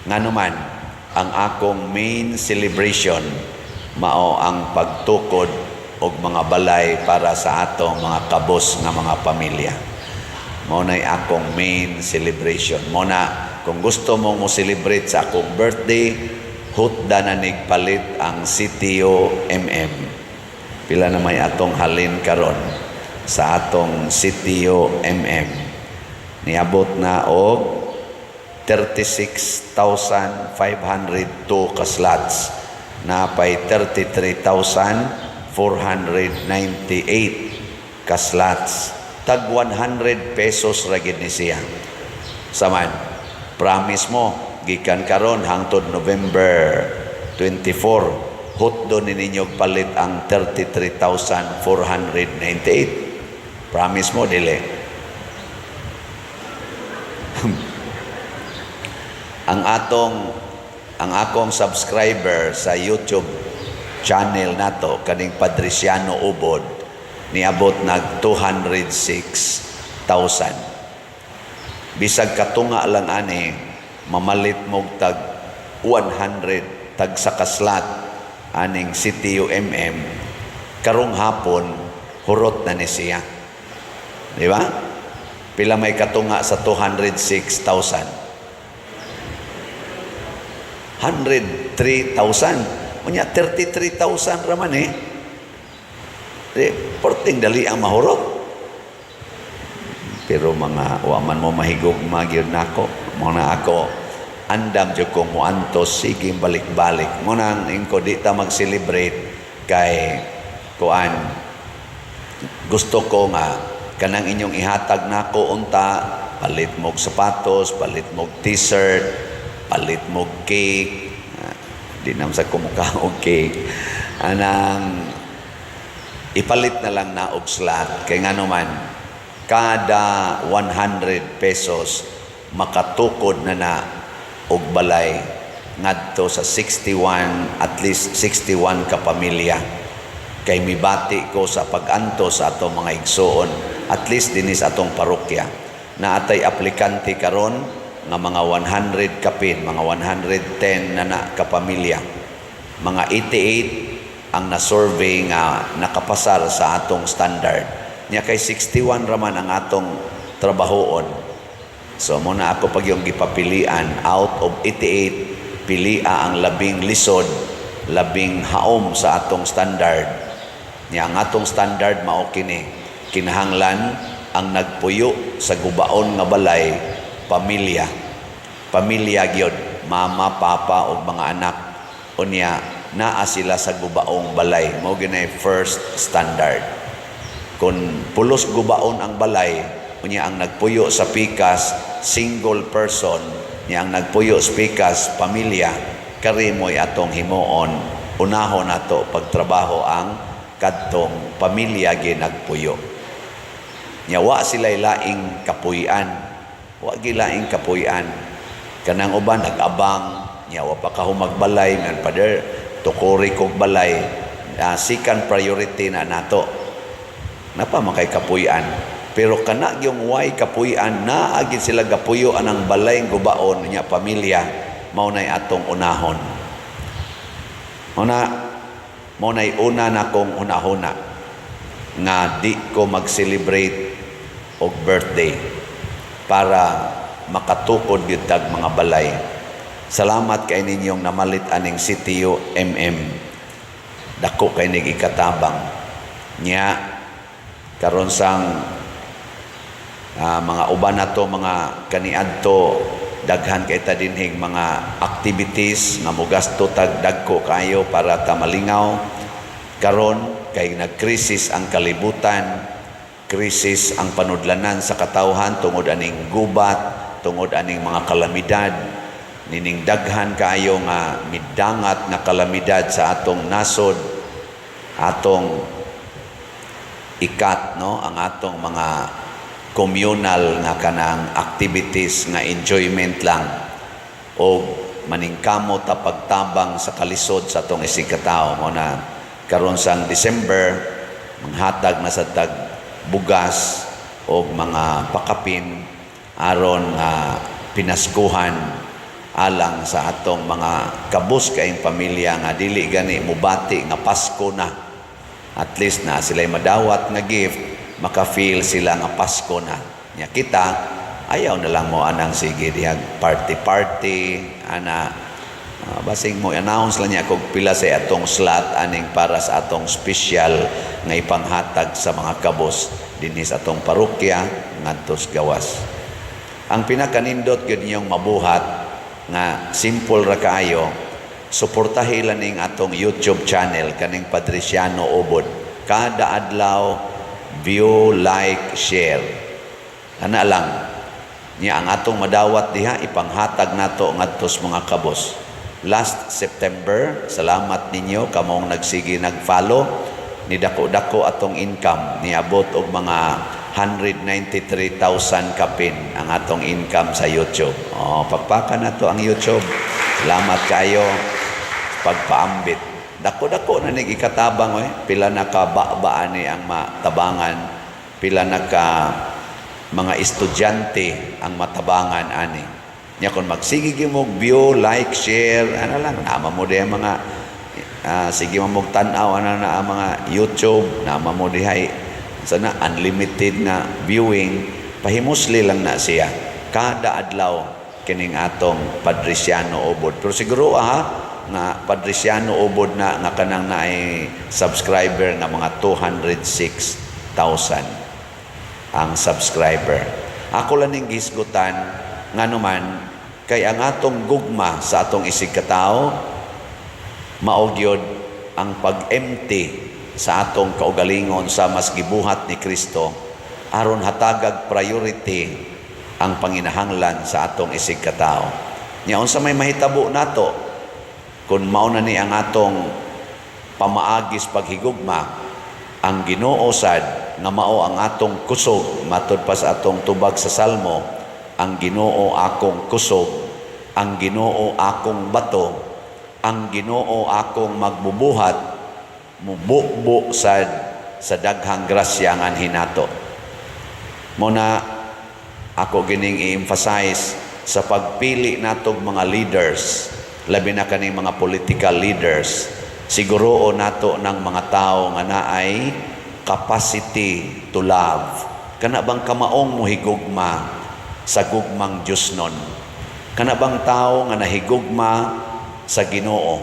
Nga naman, ang akong main celebration, mao ang pagtukod og mga balay para sa atong mga kabos nga mga pamilya. Mao na'y akong main celebration. Mao na, kung gusto mong mo celebrate sa akong birthday, hutda na nigpalit ang CTO Pila na may atong halin karon sa atong CTO Niabot na og 36,502 ka slots. Napay 33,498 ka slots. Tag 100 pesos ra gid ni siya. Saman, promise mo gikan karon hangtod November 24, hutdo ni ninyo palit ang 33,498. Promise mo dili. ang akong subscriber sa YouTube channel nato kaning Padriciano Ubod niabot nag 206,000. Bisag katunga lang ani mamalit mo tag 100 tag sa kaslat aning CTO karong hapon hurot na ni siya. Di ba? Pila may katunga sa 206,000? 103,000. Unya 33,000 raman eh. Porting dali ang mahurot. Pero mga waman mo mahigog magyud nako. Muna ako andam jud ko mo antos sige balik-balik. Muna ingko di ta mag-celebrate kay kuan. Gusto ko nga kanang inyong ihatag nako unta, palit mog sapatos, palit mog t-shirt, palit mog cake. Di naman sa kumukha og cake. Anang ipalit na lang na og slot. Kay nga naman, kada 100 pesos, makatukod na og balay ngadto sa 61, at least 61 ka pamilya. Kay mibati ko sa pag-anto sa atong mga igsoon, at least dinis atong parokya, na atay aplikante karon nga mga 100 kapin, mga 110 na kapamilya. Mga 88 ang na-survey nga nakapasar sa atong standard. Nya kay 61 raman ang atong trabahoon. So muna ako pag yung gipapilian, out of 88, pilia ang labing lisod, labing haom sa atong standard. Nya ang atong standard mao kini, kinahanglan ang nagpuyo sa gubaon nga balay, pamilya. Pamilya gyud, mama, papa ug mga anak. Unya naa sila sa gubaong balay. Mao ginay first standard. Kung pulos gubaon ang balay, unya ang nagpuyo sa pikas single person, nya ang nagpuyo sa pikas pamilya, karimoy atong himuon unahon nato pagtrabaho ang kadtong pamilya ginagpuyo. Nya wa sila laing kapuy-an. Wa gilaing kapuy-an. Kanang uban nag-abang, nya wa pa kahumagbalay ngan pader tukuri kog balay. Second priority na nato. Napa makay kapuy-an. Pero kana yung way kapuy-an na agid sila gapuyo anang balay gubaon nya pamilya, mao nay atong unahon. Mao nay una na kong unahuna nga di ko mag-celebrate og birthday para makatukod gyud tag mga balay. Salamat kay ninyong namalit aning CTU Dako kay nig ikatabang nya karon sang mga uban nato mga kaniadto daghan kay ta dinhing mga activities nga mogasto tag dagko kayo para ta malingaw. Karon kay nagkrisis ang kalibutan, krisis ang panudlanan sa katawhan tungod aning gubat, tungod aning mga kalamidad, nining daghan kayo nga midangat nga kalamidad sa atong nasod, atong ikat no ang atong mga communal nga kanang activities nga enjoyment lang o maningkamot ta pagtabang sa kalisod sa atong isigkatawo. Mo na karon sang December manghatag na sa tag bugas o mga pakapin aron nga pinaskuhan alang sa atong mga kabus kaayong pamilya nga dili gani mubati nga Pasko na. At least na sila'y madawat nga gift, maka-feel sila nga Pasko na. Nya kita, ayaw na lang mo anang sige diyag party-party, ana, basing mo announce lang niya kung pila sa atong slot aning para sa atong special nga ipanghatag sa mga kabos dinhi sa atong parokya ngadto sa gawas. Ang pinakanindot gyud niyong mabuhat nga simple ra kaayo, suportahi lang ning atong YouTube channel kaning Padriciano Ubod. Kada adlaw view, like, share. Ana lang. Nya ang atong madawat diha ipanghatag nato ngadto sa mga kabos. Last September, salamat ninyo kamong nagsige nag-follow, ni dako-dako atong income, niabot og mga 193,000 kapin ang atong income sa YouTube. Pagpakan na to ang YouTube. Salamat kayo pagpaambit. Dako-dako na nig ikatabang pila na ka ba ni ang matabangan, pila na ka mga estudyante ang matabangan ani. Nya kon magsige mo view, like, share, ano lang nama mo diha mga sige mo tan-aw ana na mga YouTube, nama mo diha sana unlimited na viewing Pahimusli lang na siya. Kada adlaw kining atong Padresiano Ubod. Pero siguro nga Padresiano Ubod na nga kanang naay subscriber nga mga 206,000 ang subscriber. Ako lang ning gisgutan nga naman kay ang atong gugma sa atong isig katao mao gyud ang pag-empty sa atong kaugalingon sa mas gibuhat ni Kristo aron hatagag priority ang panginahanglan sa atong isig katao. Nya unsa may mahitabo nato kun mao na ni ang atong pamaagis paghigugma, ang Ginoo sad nga mao ang atong kusog matud pa sa atong tubag sa Salmo, ang Ginoo akong kusog, ang Ginoo akong bato, ang Ginoo akong magbubuhat, mubukbo sad sa daghang grasya nga hinato. Muna ako gining i-emphasize sa pagpili natong mga leaders, labi na kaning mga political leaders, siguro nato ng mga tao nga naay capacity to love. Kana bang kamaong mohigugma sa gugmang Dios nun? Kana bang tao nga nahigugma sa Ginoo?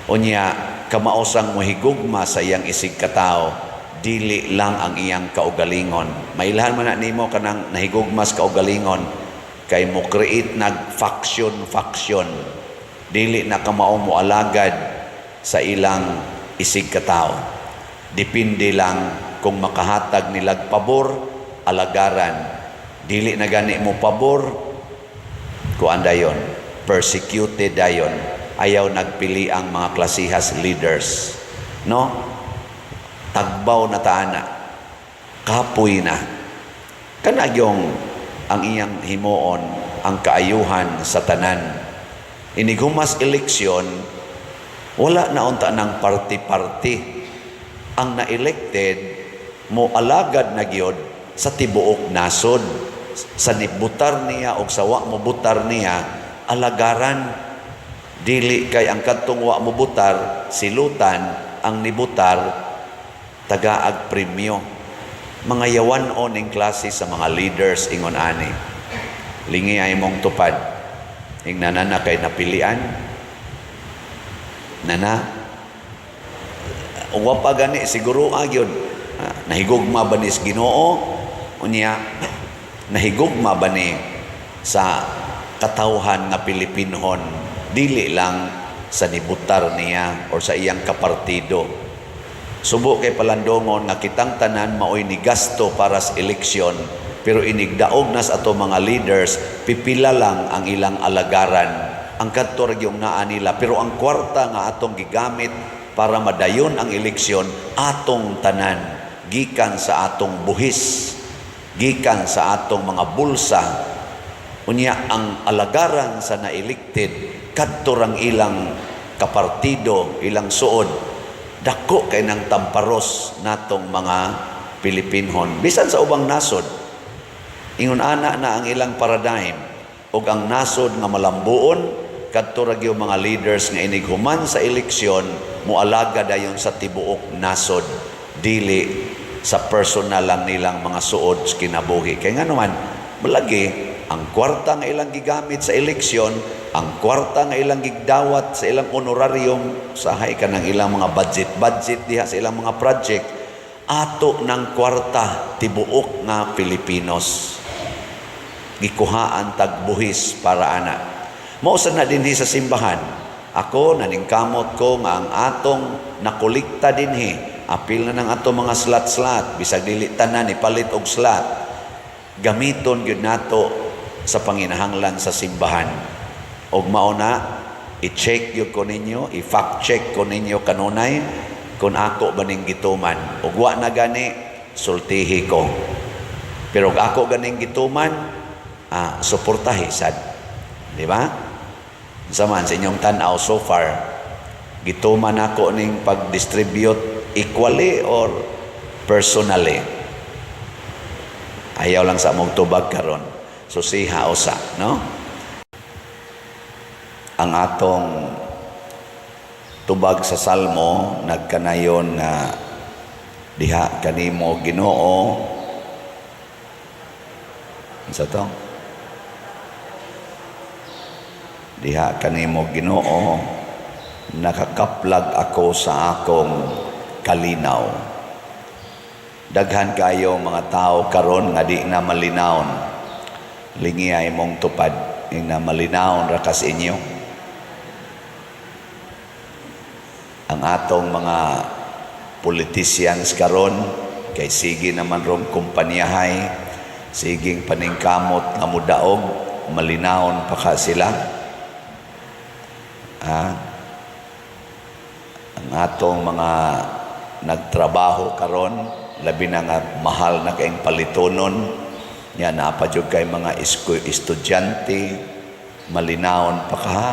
Unya, kamaosang mohigugma sa iyang isig katao, dili lang ang iyang kaugalingon. Mailahan man na nimo kanang nahigugma sa kaugalingon, kay mo create nag faction. Dili na kamaong mo alagad sa ilang isig katao. Depende lang kung makahatag nilag pabor, alagaran. Dili na gani mo pabor, kuan dayon, persecuted dayon. Ayaw nagpili ang mga klasihas leaders. No? Tagbaw na taana. Kapoy na. Kanagyong ang iyang himuon, ang kaayuhan sa tanan. Inigumas eleksyon, wala na unta ng party-party. Ang na-elected, mo alagad na gyud sa tibuok nasod. Sa nibutar niya o sa wa mo butar niya, alagaran. Dili kay ang kadtong wa mo butar, silutan, ang nibutar, tagaag premyo. Mga yawan-on ning klase sa mga leaders ingon ani. Lingi ay mong tupad. Ing nanana kay napilian. Nana, wa pa gani siguro agyod. Nahigugma ba ni Ginoo? Unya, nahigugma ba ni sa katawhan nga Pilipinhon, dili lang sa nibutar niya o sa iyang kapartido. Subo kay palandongon nga kitang tanan maoy ni gasto para sa eleksyon, pero inigdaog nas ato mga leaders, pipila lang ang ilang alagaran. Ang kadto yung naa nila, pero ang kwarta nga atong gigamit para madayon ang eleksyon, atong tanan, gikan sa atong buhis, gikan sa atong mga bulsa. Unya ang alagaran sa na-elected, kadtorang ilang kapartido, ilang suod, dako kay nang tamparos natong mga Pilipinhon. Bisan sa ubang nasod, ingon ana na ang ilang paradigm, ug ang nasod nga malambuon, kadtorag yung mga leaders nga inighuman sa eleksyon, mualaga dayon sa tibuok nasod, dili sa personal lang nilang mga suod kinabuhi. Kaya nga naman, malagi, ang kwarta nga ilang gigamit sa eleksyon, ang kwarta nga ilang gigdawat sa ilang honorarium, sahay ka ng ilang mga budget diha sa ilang mga project, ato ng kwarta, tibuok nga Pilipinos. Gikuhaan tagbuhis para ana. Mausan na dinhi sa simbahan. Ako, naningkamot ko nga ang atong nakulikta dinhi, apil na ng ato mga slat-slat, bisag dili tanan ipalit og slat, gamiton gyud nato sa panginahanglan sa simbahan. Og mauna, i-check gyud ko ninyo, i-fact check ko ninyo kanunay kung ako baning gituman. Og wa na gani, sultihi ko. Pero og ako ganing gituman, suportahi sad. Di ba? Saman sa inyong tanaw so far, gituman ako ning pag-distribute equally or personally. Ayaw lang sa mong tubag karon. So siha usa, no? Ang atong tubag sa Salmo nagkanayon na diha kanimo Ginoo Sa to, diha kanimo Ginoo, nakakaplag ako sa akong kalinaw. Daghan kayo mga tao karon nga di na malinawon, lingi ay mong tupad ing na malinawon ra kas inyo. Ang atong mga politicians karon kay sige naman rong kumpanyahay, siging paningkamot nga mudaog, malinawon pa ka sila. Ang atong mga nagtrabaho karon, labi na nga mahal na kayong palitonon, yan napadyog kay mga estudyante, malinawon pa ka.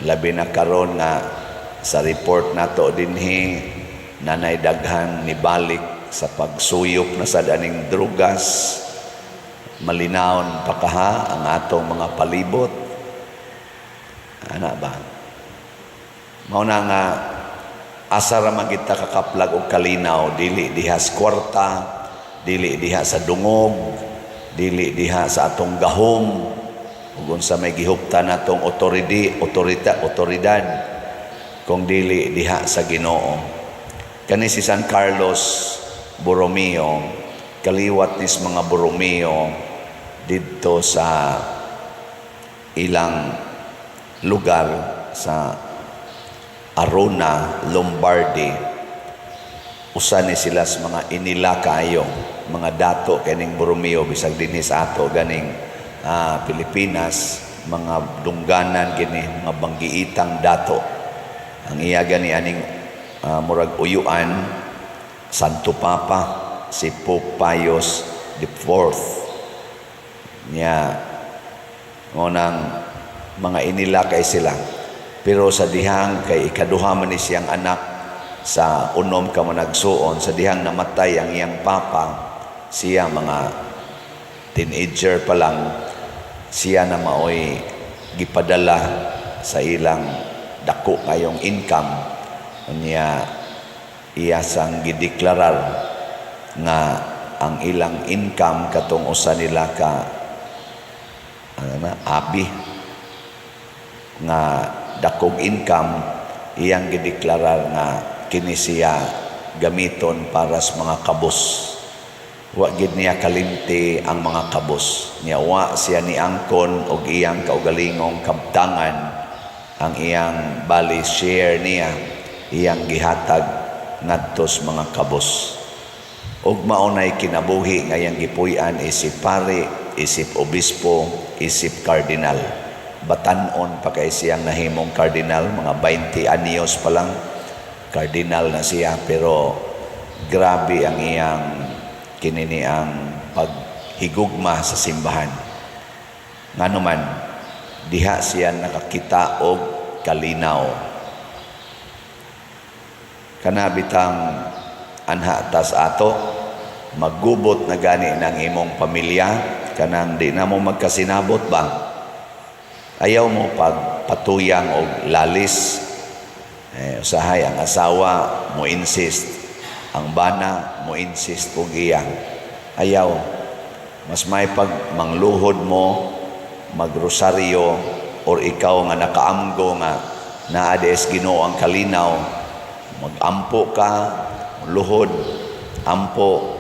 Labi na karon nga sa report nato dinhi, nanay daghan ni balik sa pagsuyop na sa daning drugas, malinawon pa ka ang atong mga palibot. Ana ba? Mao na nga asa ra man kita kakaplag og kalinaw, dili diha sa kwarta, dili diha sa dungog, dili diha sa atong gahom, ug unsa may gihuptan natong otoridad, kung dili diha sa Ginoo. Kani si San Carlos Borromeo, kaliwat nis mga Borromeo didto sa ilang lugar sa Arona, Lombardy. Usa ni sila sa mga inila kayo, mga dato kaning Borromeo, bisag dinhi sa ato ganing Pilipinas, mga dungganan gini, mga banggiitang dato. Ang iya gani aning murag uyuan, Santo Papa, si Pope Pius IV. Niya, ngunang mga inila kay sila. Pero sa dihang kay ikaduha man ni siyang anak sa unom ka managsuon, sa dihang namatay ang iyang papa, siya mga teenager pa lang, siya na maoy gipadala sa ilang dako kayong income. Niya iya sang gideklarar nga ang ilang income katong usa nila ka abi nga dakog income, iyang gideklarar nga kini siya gamiton para sa mga kabos. Wa gid niya kalimti ang mga kabos. Niya wa siya ni angkon og iyang kaugalingong kabtangan ang iyang bali share niya, iyang gihatag ngadto sa mga kabos. Ug maunay kinabuhi nga iyang gipuy-an isip pare, isip obispo, isip kardinal. Batanon pa kay siyang nahimong kardinal, mga 20 anyos pa lang kardinal na siya, pero grabe ang iyang kinini ang paghigugma sa simbahan. Nganuman diha siya nakakita og kalinaw. Kanabitang anha tas ato maggubot na gani ng imong pamilya, kanang di na mo magkasinabot ba? Ayaw mo pagpatuyang o lalis. Usahay ang asawa mo insist, ang bana mo insist kung iyang ayaw. Mas may pag mangluhod mo, magrosaryo, or ikaw nga nakaamgo nga naades Ginoo ang kalinaw, magampo ka, luhod, ampo,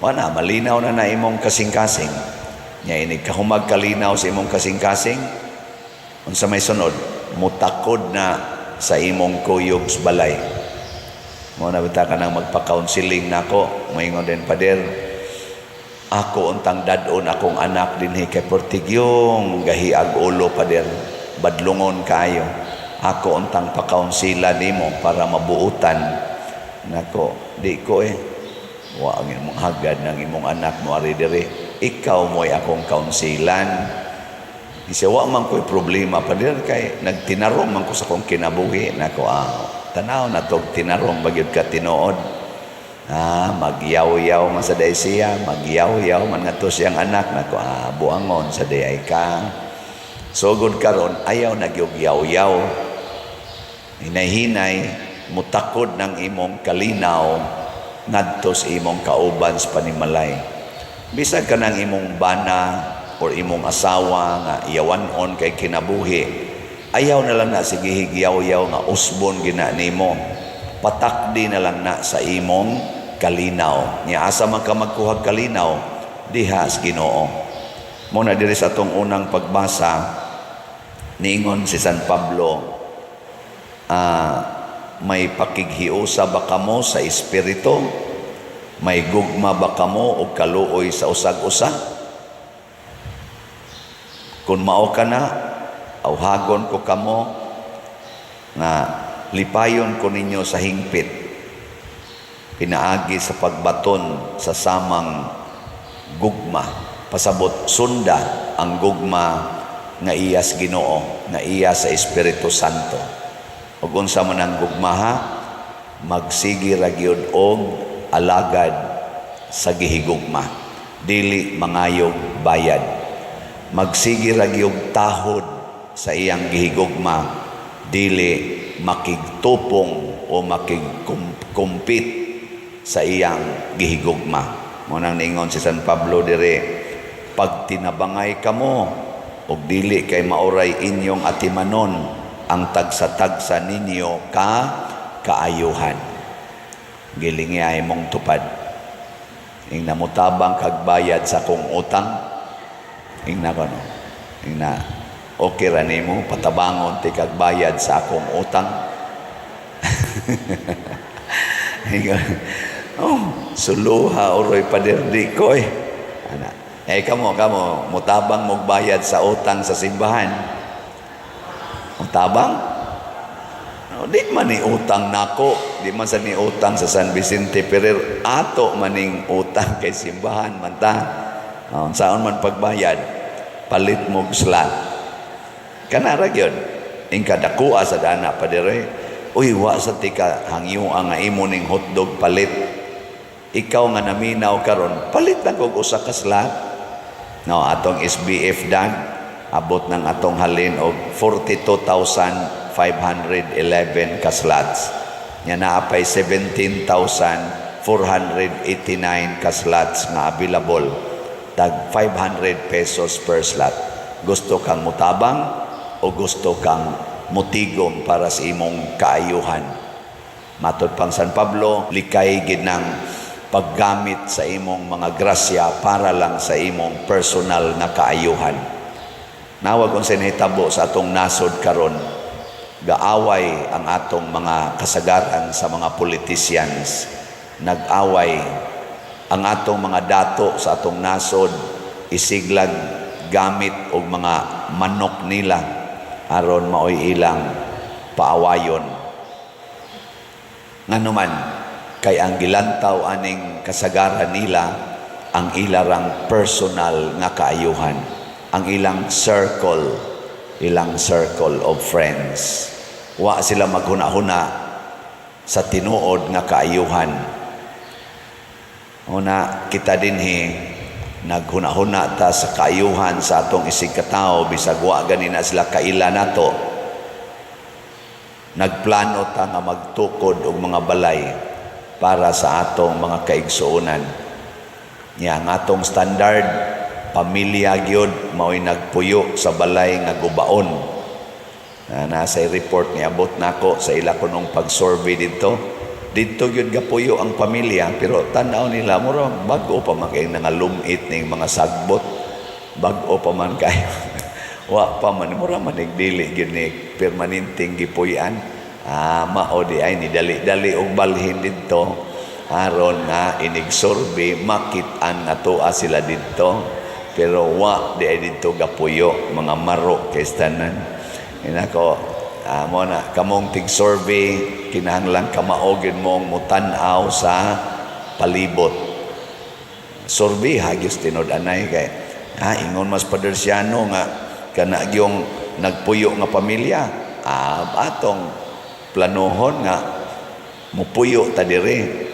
wala, malinaw na imong kasing-kasing. Nya inig kahumag kalinaw sa imong kasing-kasing, unsa may sunod, mutakod na sa imong kuyog sa balay. Mo na bita ka nang magpa-counseling nako, moingon din pader, ako untang dadon akong anak dinhi kay portigyong gahiag ulo pader, badlungon kayo. Ako untang pa-counsela nimo para mabuutan. Nako, di ko wa ang imong hagad ng imong anak mo ari diri. Ikaw mo'y akong kaunsilan. Isa wa man ko'y problema pa din kay nagtinarong man ko sa kong kinabuhi. Nako, tanaw na tog tinarong bagyod ka tinuod. Magyaw-yaw man sa day siya, magyaw-yaw man nga to siyang anak. Nako, buangon sa day ka. So good karon ayaw nagyugyaw-yaw. Hinay-hinay, mutakod ng imong kalinaw ngadto sa imong kauban sa panimalay. Bisag ka ng imong bana or imong asawa nga iyawanon kay kinabuhi, ayaw na lang na sige higyaw-yaw nga usbon gina nimo. Patakdi na lang na sa imong kalinaw. Nya asa man ka magkuhag kalinaw, diha sa Ginoo. Muna diri sa atong unang pagbasa, niingon si San Pablo, may pakighiusa ba kamo sa espiritu? May gugma ba kamo o kaluoy sa usag-usa? Kung mao ka na, awhagon ko kamo nga lipayon ko ninyo sa hingpit, pinaagi sa pagbaton sa samang gugma, pasabot sunda ang gugma nga iyas Ginoo, nga iya sa Espiritu Santo. Ug unsa man ang gugma ha, magsigi ra gyud og alagad sa gihigugma, dili mangayog bayad. Magsigi ra gyud tahod sa iyang gihigugma, dili makigtupong o makigkumpit sa iyang gihigugma. Munang ningon si San Pablo dire, pag tinabangay kamo og dili kay mauray inyong atimanon ang tagsa-tagsa ninyo kaayuhan. Gilingi ay mong tupad. Ing namutabang kagbayad sa kong utang, ing na kono, ing na okay ra nimo patabangon ti kagbayad sa akong utang. Suluha oroy paderdi ko ana. Kamo mutabang mogbayad sa utang sa simbahan. Mutabang? Di man ni utang nako, di man sa ni utang sa San Vicente Ferrer, ato maning utang kay simbahan man ta. Saan man pagbayad, palit mo slot. Kanara gyud, ing kadakua sa dana pa dire. Uy, wa sa tika hangyo ang nga imo ning hotdog palit. Ikaw nga naminaw karon, palit lang kog usa ka slot. No, atong SBF dan abot ng atong halin og 42,511 ka slots. Nya naapay 17,489 ka slots nga available. Tag 500 pesos per slot. Gusto kang mutabang o gusto kang mutigom para sa imong kaayuhan? Matod pang San Pablo, likay gid ng paggamit sa imong mga grasya para lang sa imong personal na kaayuhan. Nawag kung sinahitabo sa atong nasod karon, gaaway ang atong mga kasagaran sa mga politicians. Nag-away ang atong mga dato sa atong nasod, isiglag gamit og mga manok nila aron maoy ilang paawayon. Nganuman kay ang gilantaw aning kasagaran nila ang ilarang personal nga kaayuhan, ang ilang circle of friends. Wa sila maghuna-huna sa tinuod nga kaayuhan. Una kita dinhi naghuna-huna ta sa kaayuhan sa atong isig katao, bisag wa gani na sila kaila nato. Nagplano ta nga magtukod og mga balay para sa atong mga kaigsuonan. Nya ang atong standard pamilya gyud mao'y nagpuyo sa balay nga gubaon. Nasa report ni abot nako sa ila kunong pag-survey dito. Dito gyud gapuyo ang pamilya, pero tan-aw nila mura bag-o pa man kay nangalumit ning mga sagbot. Bag-o pa man kayo. Wa pa man mura man nagdili gyud ni permanenteng gipuy-an. Mao di ay ni dali-dali og balhin didto aron nga inig-survey makit-an atoa sila didto, pero wa di ay didto gapuyo mga maro kay tanan. Inako mo na kamong tig-survey kinahanglan kamaogin mong mutan-aw sa palibot. Survey hagyos tinud-anay kay ingon mas padersyano nga kana gyung nagpuyo nga pamilya, atong planuhon nga mupuyo ta diri.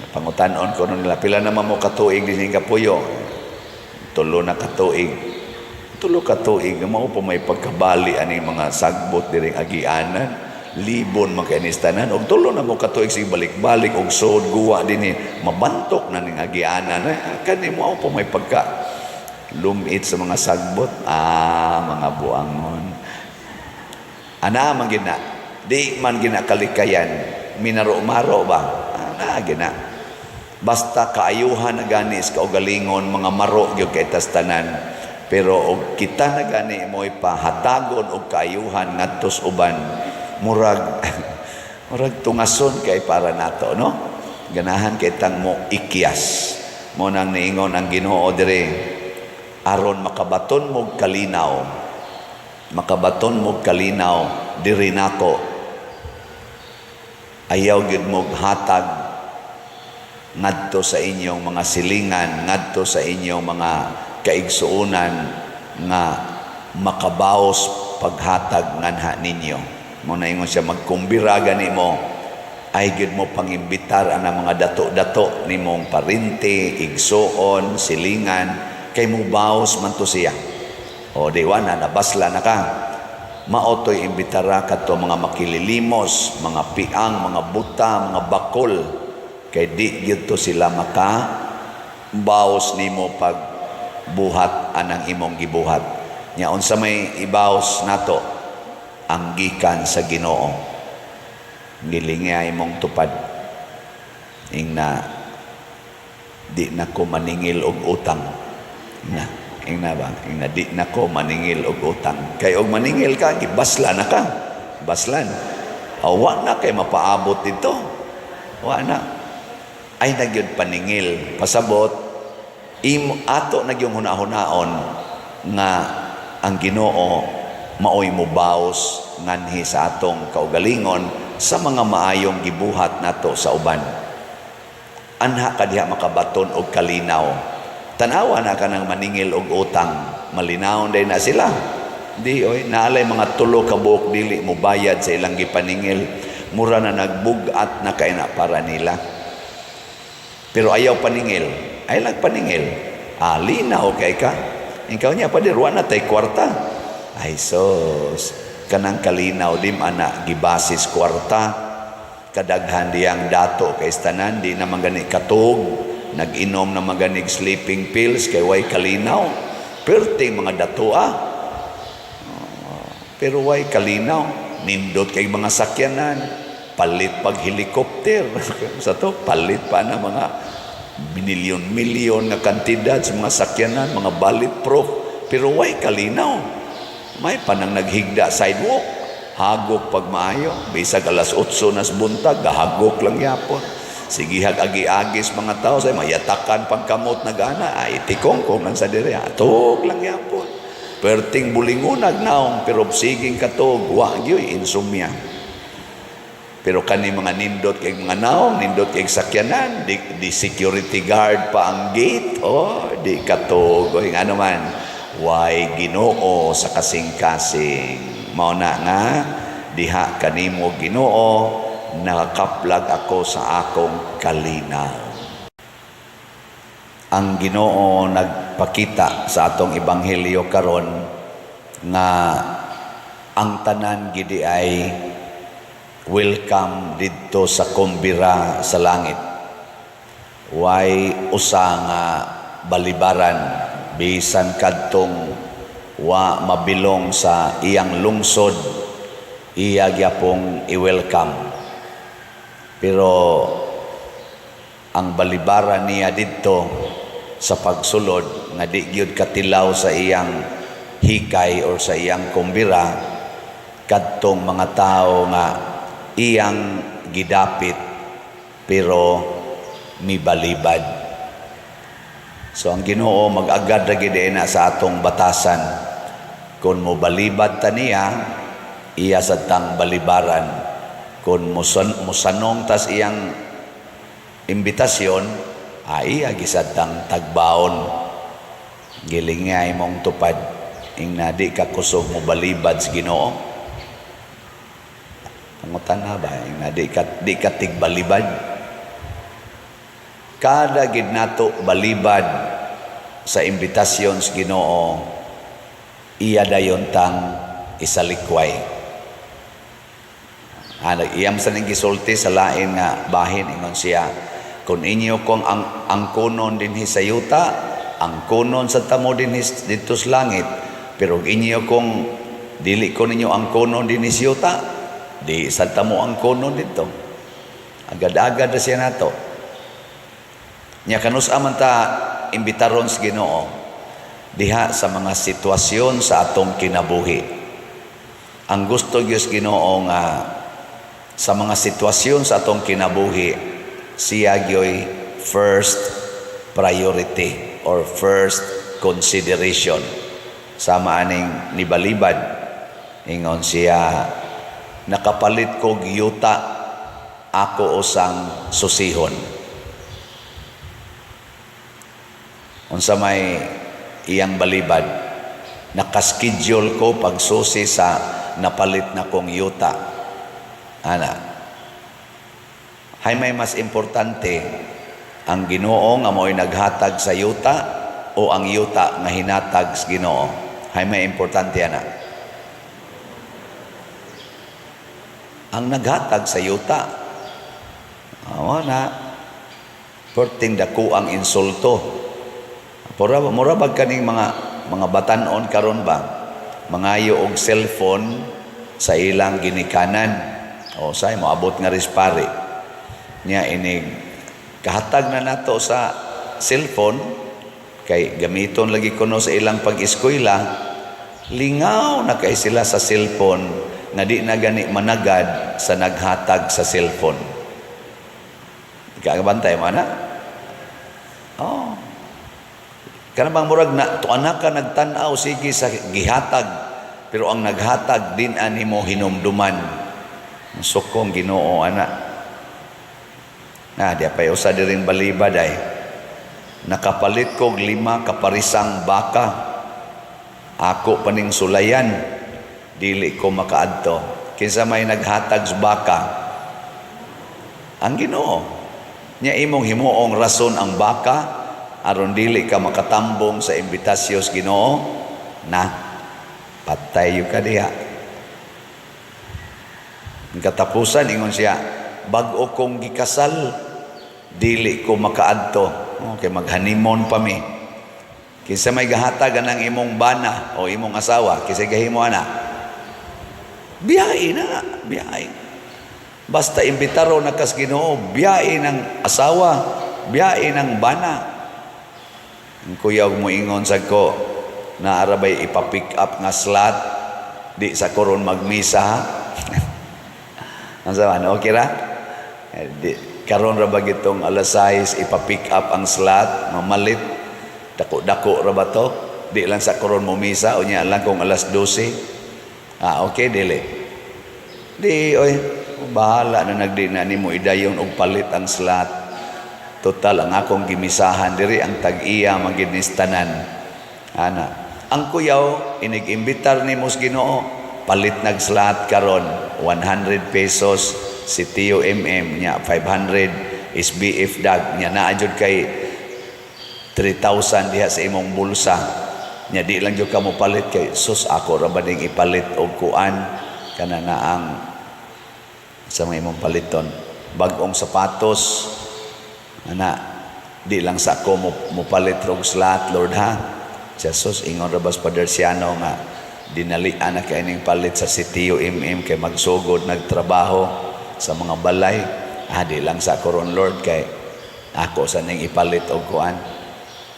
Pangutanon ko nila pila naman mo katuig dinhi kapuyo. 3 na katuig. 3 katuig mao pa may pagkabali ani mga sagbot diri agianan. libon makanistanan og tulo na mo katuig sig balik-balik og sod guwa dinhi mabantok na ning agianan kani mo po may pagka lumit sa mga sagbot mga buangon ana man gina di man gina kalikayan minaro-maro ba ana gina basta kaayuhan na gani sa kaugalingon mga maro gyud kay tastanan pero og kita na gani mo ipahatagon og kaayuhan ngadto sa uban murag tungason kay para nato no ganahan kay tang mo ikyas mo nang niingon ang Ginoo dire aron makabaton mo kalinaw diri nako ayaw gyud mo hatag ngadto sa inyong mga silingan ngadto sa inyong mga kaigsuonan nga makabaos paghatag nganha ninyo mo na ingon siya magkumbira gani mo ay gyud mo pangimbitar ang mga dato-dato nimong parente igsuon silingan kay mo baos man to siya o diwa na nabasla na ka maotoy imbitara kadto mga makililimos mga piang mga buta mga bakol kay di gyud to sila maka baos nimo pag buhat anang imong gibuhat nya unsa may ibaos nato ang gikan sa Ginoo gilinga imong tupad ingna di na ko maningil og utang ingna di na ko maningil og utang kay og maningil ka gibaslan na ka baslan awa na kay mapaabot dito wa na ay nagyud paningil pasabot ato nagyong hunahunaon nga ang Ginoo maoy mo baos nganhi sa atong kaugalingon sa mga maayong gibuhat nato sa uban anha kadiha makabaton og kalinaw tanawa na ka ng maningil og utang malinaw day na sila di oy naalay mga tulo ka buok dili mo bayad sa ilang gipaningil mura na nagbugat na kay na para nila pero ayaw paningil ay lang paningil linaw kay ka ikaw niya pa dirwa na tay kwarta ay sos kanang kalinaw dim ana gibasis kwarta kadaghan diyang dato kay tanan di naman gani katog nag-inom na maganig sleeping pills kay way kalinaw perting mga dato pero way kalinaw nindot kay mga sakyanan palit pag helicopter sa to palit pa na mga milyon na kantidad sa mga sakyanan mga bulletproof pero way kalinaw may panang naghigda sidewalk hagok pag maayo bisag alas 8 nas buntag gahagok lang yapon sige agi-agis mga tao say mayatakan pagkamot na gana ay tikong kung lang sa dire atog lang yapon perting bulingunag naong pero siging katog wa gyoy insomnia pero kani mga nindot kay mga naong nindot kay sakyanan di security guard pa ang gate di katog o ano man way Ginoo sa kasing-kasing mao na nga diha kanimo Ginoo nakakaplag ako sa akong kalinaw ang Ginoo nagpakita sa atong ebanghelyo karon nga ang tanan gidi ay welcome didto sa kumbira sa langit way usa nga balibaran bisan kadtong wa mabilong sa iyang lungsod iya gyapong i-welcome pero ang balibaran niya didto sa pagsulod nga di gyud katilaw sa iyang hikay or sa iyang kumbira kadtong mga tao nga iyang gidapit pero mibalibad. So ang Ginoo mag-agad ra gid na sa atong batasan kun mo balibad ta niya iya sa tang balibaran kun musanong tas iyang imbitasyon ay gisad tang tagbaon giling nga imong tupad ingna di ka kusog mo balibad sa Ginoo pangutan na ba ingna di ka tigbalibad kada gid nato balibad sa imbitasyon sa Ginoo iya dayon tang isalikway Nag-iyam sa ning gisulti sa lain nga bahin, ingon siya, kung inyo kong ang kunon dinhi sa yuta, ang kunon sa tamo dinhi dito sa langit, pero inyo kong dili ko ninyo ang kunon dinhi sa yuta, di sa tamo ang kunon dito. Agad-agad na siya nato. Nya kanus aman ta imbitaron sa Ginoo diha sa mga sitwasyon sa atong kinabuhi. Ang gusto Diyos Ginoo nga sa mga sitwasyon sa atong kinabuhi, siya gyoy first priority or first consideration. Sama aning nibalibad, ingon siya, nakapalit ko yuta, ako usang susihon. Unsa may iyang balibad, nakaschedule ko pagsusi sa napalit na kong yuta. Hay may mas importante, ang Ginoo nga mo'y naghatag sa yuta o ang yuta nga hinatag sa Ginoo? Hay may importante ana. Ang naghatag sa yuta, perting dako ang insulto. Mura bag kaning mga batanon karon ba, mangayo og cellphone sa ilang ginikanan. O say moabot nga rispari niya inig kahatag na nato sa cellphone kay gamiton lagi kuno sa ilang pag-eskwela, lingaw na kay sila sa cellphone nga di na gani managad sa naghatag sa cellphone. Ikagabantay mo na? Oh. Kanang murag na tuana ka nagtan-aw sige sa gihatag, pero ang naghatag din ani mo hinumduman. Sukong Ginoo ana. Di apay usa diring balibad ay nakapalit ko 5 kaparisang baka, ako paning sulayan, dili ko makaadto. Kinsa may naghatag sa baka? Ang Ginoo. Nya imong himuong rason ang baka aron dili ka makatambong sa imbitasyon sa Ginoo, na patay ka diha. Ang katapusan, ingon siya, bag-o kong gikasal, dili ko makaadto. Okay, maghanimon pa mi. Kinsa may gahatag ng imong bana o imong asawa, kinsa gahimo ana? Biyahe na, biyahe. Basta imbitaro na kas Ginoo, biyahe ng asawa, biyahe ng bana. Ang kuyaw mo ingon sa ko, naarabay ipapick up nga slot, di sa koron magmisa ha. Ang saman, okay ra? Karon ra ba gitong alas 6 ipa-pick up ang slot, mamalit, dako-dako ra ba to? Di lang sa koron mo misa, o niya lang kung alas 12. Okay, dili. Di, oy, bahala na nagdi na ni mo idayon og palit ang slot. Total, ang akong gimisahan, diri ang tag-iya maginistanan. Ang kuyaw, inig-imbitar ni Mos Ginoo, palit nag-slot karon 100 pesos si Tio niya 500 SBF dag niya naadjud kay 3,000 diha sa imong bulsa niya, di lang jud ka mo palit kay sus ako ra ba ding ipalit og kuan kana na ang sa mga imong paliton bag-ong sapatos di lang sa ko mo palit og slot Lord ha. Jesus ingon ra bas Father Siano nga dinalian na kay ning palit sa Sitio kay magsugod nagtrabaho sa mga balay. Di lang sa koron Lord kay ako sa ning ipalit og kuan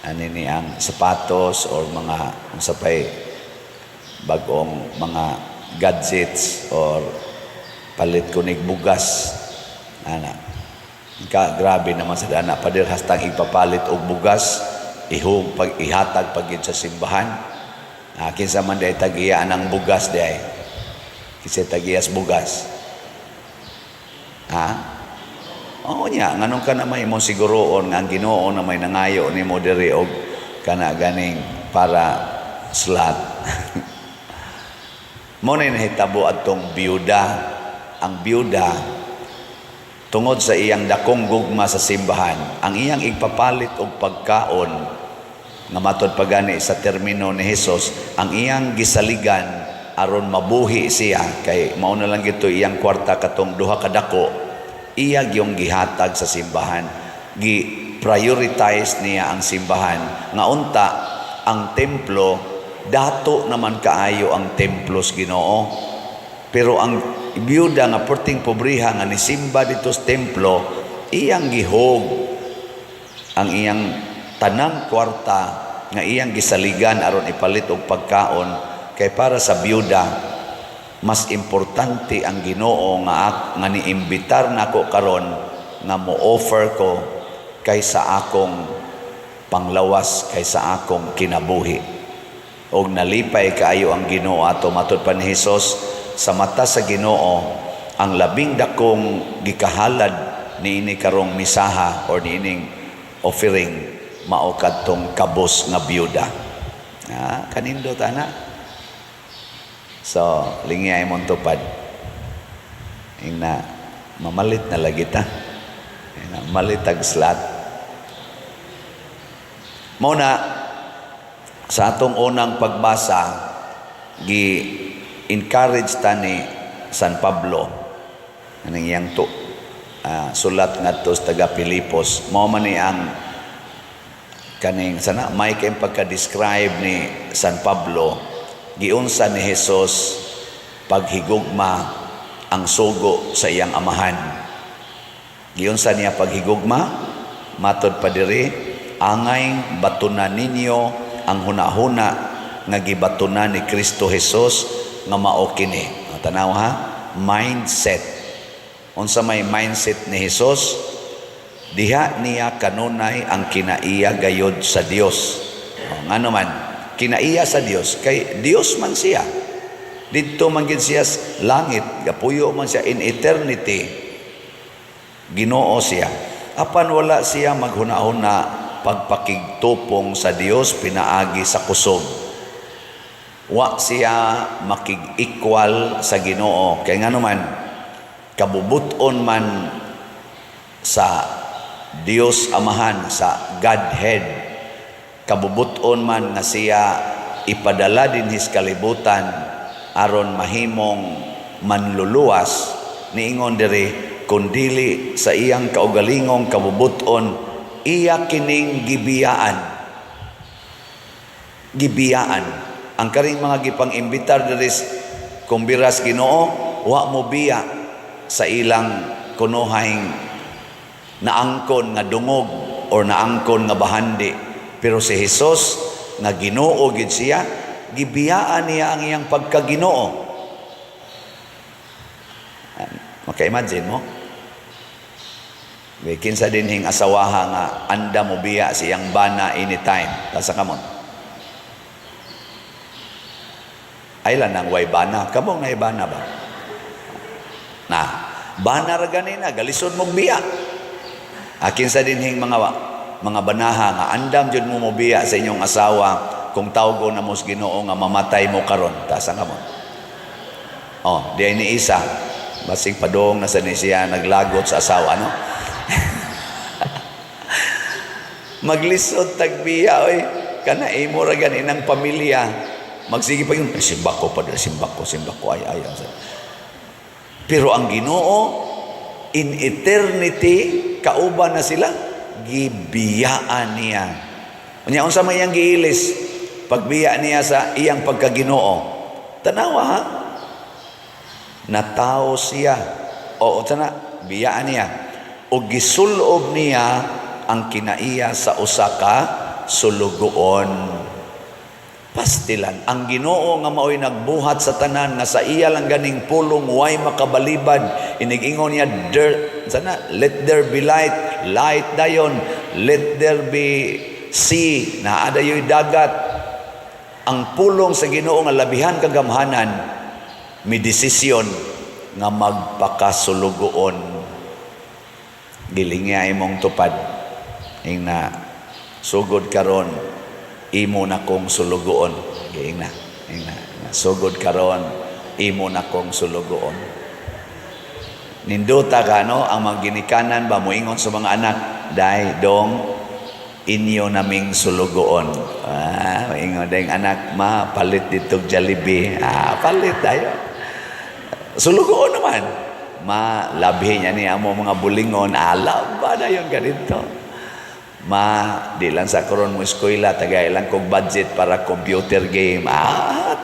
ani ni ang sapatos or mga unsapay bag-ong mga gadgets or palit ko nig bugas grabe naman sa dana pader hastang ipapalit og bugas ihatag pagid sa simbahan. Kinsa man day tagiya ng bugas day. Kinsa tagiyas bugas. Oo niya, nganong ka na may mo siguroon nga ang Ginoo na may nangayo ni mo diri og kana ganing para slot. Mo na nahitabo atong biyuda. Ang biyuda tungod sa iyang dakong gugma sa simbahan, ang iyang igpapalit og pagkaon nga matod pagani sa termino ni Hesus, ang iyang gisaligan aron mabuhi siya kay mao na lang gito iyang kwarta katong duha ka dako, iya gyung gihatag sa simbahan. Gi-prioritize niya ang simbahan nga unta ang templo dato naman kaayo ang templos Ginoo. Pero ang biyuda nga perting pobriha nga nisimba dito sa templo, iyang gihog ang iyang tanang kwarta nga iyang gisaligan aron ipalit og pagkaon, kay para sa biyuda mas importante ang Ginoo nga niimbitar nako karon nga mo-offer ko kaysa akong panglawas, kaysa akong kinabuhi. Og nalipay kaayo ang Ginoo ato matud pa ni Hesus, sa mata sa Ginoo ang labing dakong gikahalad niini karong misaha or niining offering mao kadtong kabos nga biyuda. Kanindo tana. So lingay mong tupad. Ina mamalit na lagi ta. Malitag slat. Muna sa atong unang pagbasa encourage ta ni San Pablo anong iyang sulat ngadto sa taga Pilipos. Mao man ni ang kaning sana may kay pagka-describe ni San Pablo giunsa ni Hesus paghigugma ang sugo sa iyang amahan. Giunsa niya paghigugma matod pa diri, angay batunan ninyo ang hunahuna nga gibatunan ni Kristo Hesus nga mao kini. Tanaw ha, mindset. Unsa may mindset ni Hesus, diha niya kanunay ang kinaiya gayod sa Dios. Ngano man kinaiya sa Dios kay Dios man siya. Didto man gid siya sa langit, gapuyo man siya in eternity. Ginoo siya. Apan wala siya maghuna-huna pagpakigtupong sa Dios pinaagi sa kusog. Wa siya makig-equal sa Ginoo kay ngano man kabubuton man sa Dios Amahan, sa Godhead, kabubuton man nga siya ipadala din his kalibutan aron mahimong manluluwas, niingon diri kundili sa iyang kaugalingong kabubuton iya kining gibiyaan. Ang karing mga gipang-imbitar diri kung biras Ginoo, wa mo biya sa ilang kunuhayng naangkon nga dungog or naangkon nga bahandi. Pero si Hesus nga Ginoo gid siya, gibiyaan niya ang iyang pagka-Ginoo. Maka-imagine mo? Kinsa dinhing asawaha nga anda mo biya siyang bana anytime. Tasa kamon. Ay lang nang way bana. Kamong na bana ba? Na, bana ra ganina, galisod mong biya. Akin sa dinhing mga banaha nga andam jud mo biya sa inyong asawa kung tawgo na mos Ginoo nga mamatay mo karon. Tasa ka mo. Di ni isa. Basig padong na sa siya naglagot sa asawa, no? Maglisod tagbiya, oy. Kana imo ra ganinang pamilya. Magsige pa yun, simba ko, ay. Pero ang Ginoo, in eternity, kauban na sila, gibiyaan niya. Unsa may iyang giilis, pagbiya niya sa iyang pagka-Ginoo. Tanawa ha? Natao siya. Biyaan niya. O gisulob niya ang kinaiya sa usaka sulugoon. Pastilan ang Ginoo nga mao'y nagbuhat sa tanan nga sa iya lang ganing pulong way makabalibad, inig-ingon niya let there be light dayon, let there be sea na adayoy dagat. Ang pulong sa Ginoo nga labihan kagamhanan may desisyon nga magpakasulugoon. Gilinga imong tupad ing na sugod karon imo na kong sulugoon. Ing na sugod karon imo na kong sulugoon. Ninduta ka, no? Ang mga ginikanan ba moingon sa mga anak, dai dong inyo naming sulugoon. Ingon dayong anak, ma, palit dito Jollibee. Palit tayo. Sulugoon naman. Ma, labi niya niya mo mga bulingon. Alam ba na yun ganito? Ma, di lang sa karon mo eskwela, tagay lang kong budget para computer game.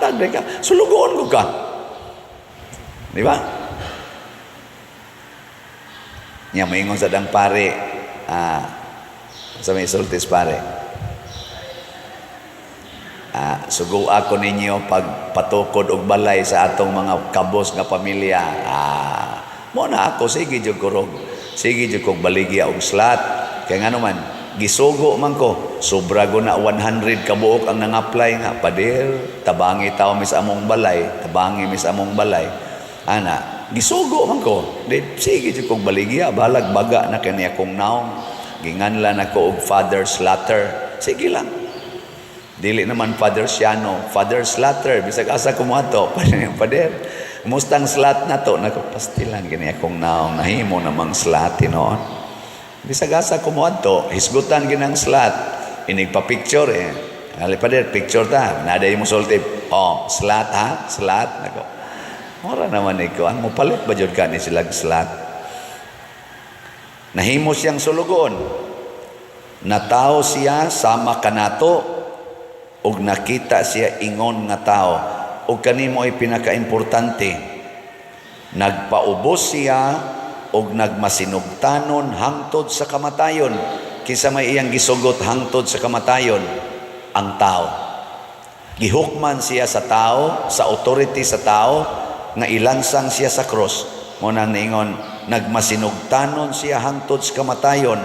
Tagay ka. Sulugoon ko ka. Di ba? Niya, maingon sa dang pare, sa may sultis pare, sugo ako ninyo pag patukod og balay sa atong mga kabos nga pamilya. Mo na ako, sige jud kurog. Sige jud kog baligya og slot. Kaya nga naman, gisugo man ko. Sobra ko na 100 kabuok ang nang-apply nga. Pader, tabangi tao mis among balay. Tabangi mis among balay. Ana, gisugo man ko. Sige jud kog baligya. Balag baga na kaniya kong naong. Ginganlan ako og Father Slaughter. Sige lang. Dili naman Father Siano, Father Slaughter. Bisag asa ko mo ato. Pader, mustang slat na to. Nagpastilan gini akong naong. Nahimo namang slat noon. Bisag asa ko mo ato. Hisgutan ginang slat. Inigpa-picture Pader, picture ta. Naday mo sultip. Slat ha? Slat. Nako. Mura naman ikaw. Ang mupalit ba dyan ka ni silag slat? Nahimo siyang sulugon. Natao siya sama kanato ug nakita siya ingon nga tao. Ug kanimo ay pinakaimportante. Nagpaubos siya ug nagmasinugtanon hangtod sa kamatayon. Kinsa may iyang gisugot hangtod sa kamatayon? Ang tao. Gihukman siya sa tao, sa authority sa tao, nga ilansang siya sa cross. Muna niingon, nagmasinugtanon siya hangtod sa kamatayon,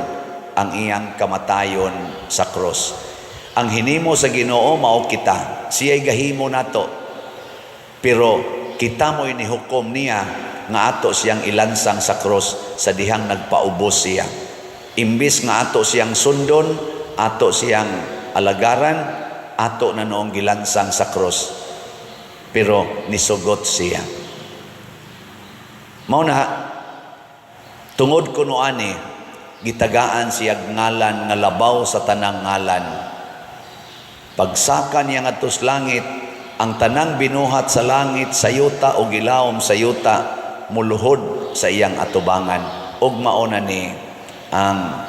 ang iyang kamatayon sa cross. Ang hinimo sa Ginoo mao kita. Siya'y gahimo nato. Pero kita mo'y nihukom niya nga ato siyang ilansang sa cross sa dihang nagpaubos siya. Imbis nga ato siyang sundon, ato siyang alagaran, ato na noong gilansang sa cross. Pero nisugot siya. Mao na, tungod kuno ani, gitagaan siya ngalan nga labaw sa tanang ngalan. Pagsaka niya ngadto sa langit, ang tanang binuhat sa langit sa yuta o gilawom sa yuta muluhod sa iyang atubangan. Ug mao na ni ang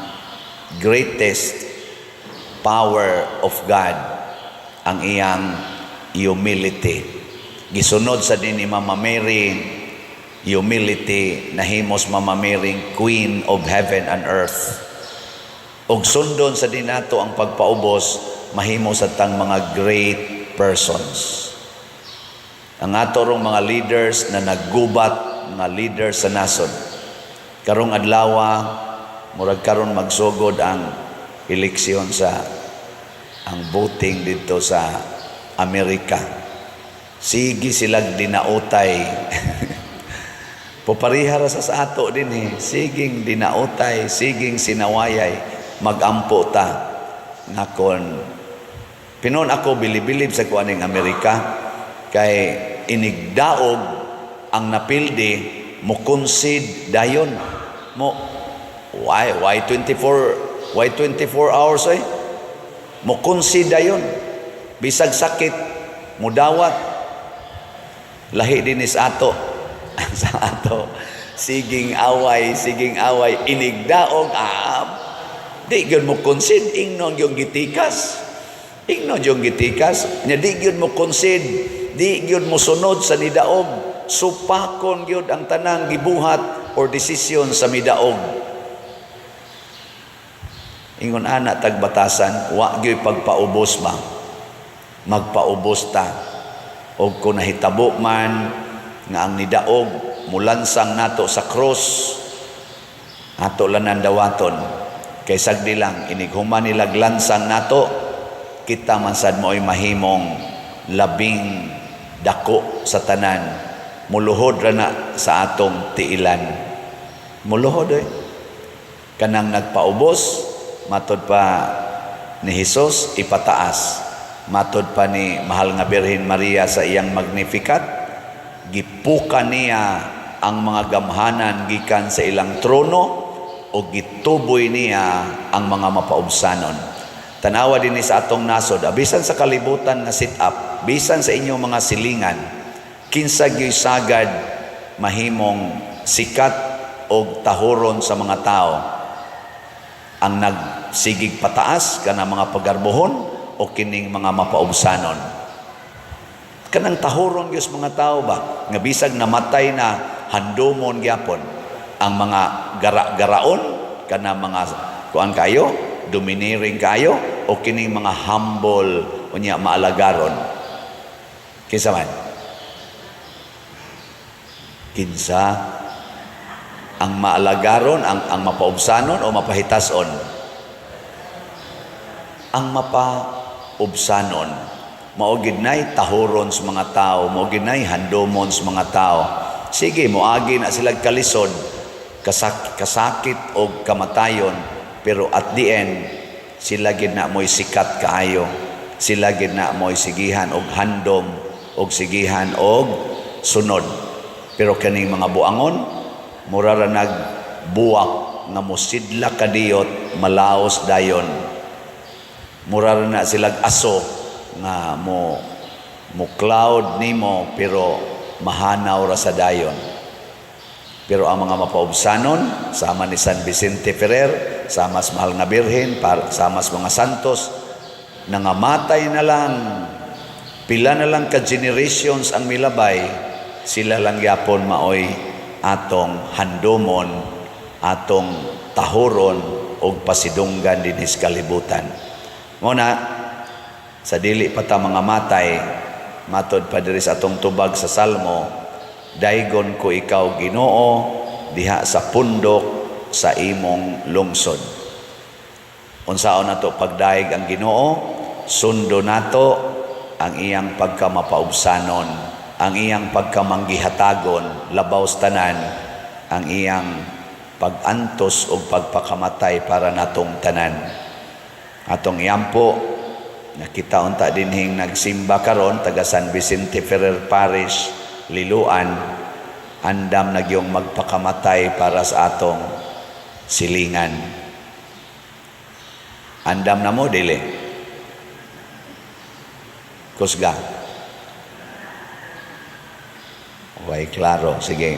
greatest power of God, ang iyang humility. Gisunod sa din ni Mama Mary, humility nahimos Mama Mary Queen of Heaven and Earth. Ug sundon sa din nato ang pagpaubos, mahimo sa tang mga great persons. Ang ato rong mga leaders na naggubat, mga leaders sa nason. Karong adlaw, murag karon magsugod ang eleksyon ang voting dito sa Amerika. Sige silag dinautay. Puparihara sa ato din Siging dinautay, siging sinawayay, magampo ta. Nakon, pinon ako bilibilib sa kuaning Amerika, kay inigdaog ang napildi mo concede dayon mo. Why 24 hours mo concede dayon, bisag sakit mo dawat. Lahi din is ato sa ato siging away inigdaog di gyud mo concede, ingnon yung gitikas nya di gyud mo concede, di gyud mo sunod sa nidaog, supakon gyud ang tanang gibuhat or desisyon sa midaog. Ingon ana tagbatasan, wa gyud pagpaubos ba, magpaubos ta. Og kung nahitabo man nga ang nidaog mulansang nato sa cross, ato lang nandawaton. Kay sagdi lang inighuman nila glansang nato, kita man sad mo'y mahimong labing dako sa tanan. Muluhod ra na sa atong tiilan. Muluhod kanang nagpaubos, matod pa ni Hesus ipataas. Matod pa ni mahal nga Birhen Maria sa iyang Magnificat, gipukan niya ang mga gamhanan gikan sa ilang trono o gituboy niya ang mga mapaubsanon. Tanawa din sa atong nasod, bisan sa kalibutan nga sit up, bisan sa inyong mga silingan, kinsa gyud sagad mahimong sikat o tahuron sa mga tao ang nagsigig pataas kana mga pagarbuhon o kining mga mapaubsanon. Kanang tahuron gyud mga tao ba nga bisag namatay na handomon gyapon ang mga gara-garaon kana mga kuan kayo, domineering kayo o kining mga humble unya maalagaron. Kinsa man? Kinsa ang maalagaron, ang mapaubsanon o mapahitason? Ang mapaubsanon, maugid na'y tahuron sa mga tao, maugid na'y handomon sa mga tao. Sige, moagi na sila kalisod, kasakit o kamatayon, pero at the end, sila gid na mo'y sikat kaayo. Sila gid na mo'y sigihan og handom, og sigihan og sunod. Pero kaning mga buangon, mura ra nagbuwak nga mosidla kadiyot, malaos dayon. Mura ra na silag aso nga mo cloud nimo pero mahanaw ra sa dayon. Pero ang mga mapaubsanon, sama ni San Vicente Ferrer, sama sa Mahal na Birhen, sama sa mga santos, nangamatay na lang, pila na lang ka generations ang milabay, sila lang yapon maoy atong handomon, atong tahuron o pasidunggan din sa kalibutan. Muna, sa dili pa ta mga matay, matod pa diri sa atong tubag sa Salmo, daygon ko ikaw Ginoo diha sa pundok sa imong lungsod. Unsaon nato pagdaig ang Ginoo? Sundo nato ang iyang pagkamapaubsanon, ang iyang pagkamanggihatagon, labaw sa tanan, ang iyang pagantos o pagpakamatay para natong tanan. Atong iyampo, nakita unta dinhing nagsimba karon taga San Vicente Ferrer Parish, Liluan, andam nagyong magpakamatay para sa atong silingan. Andam na mo, dili? Kusga. Okay, klaro. Sige.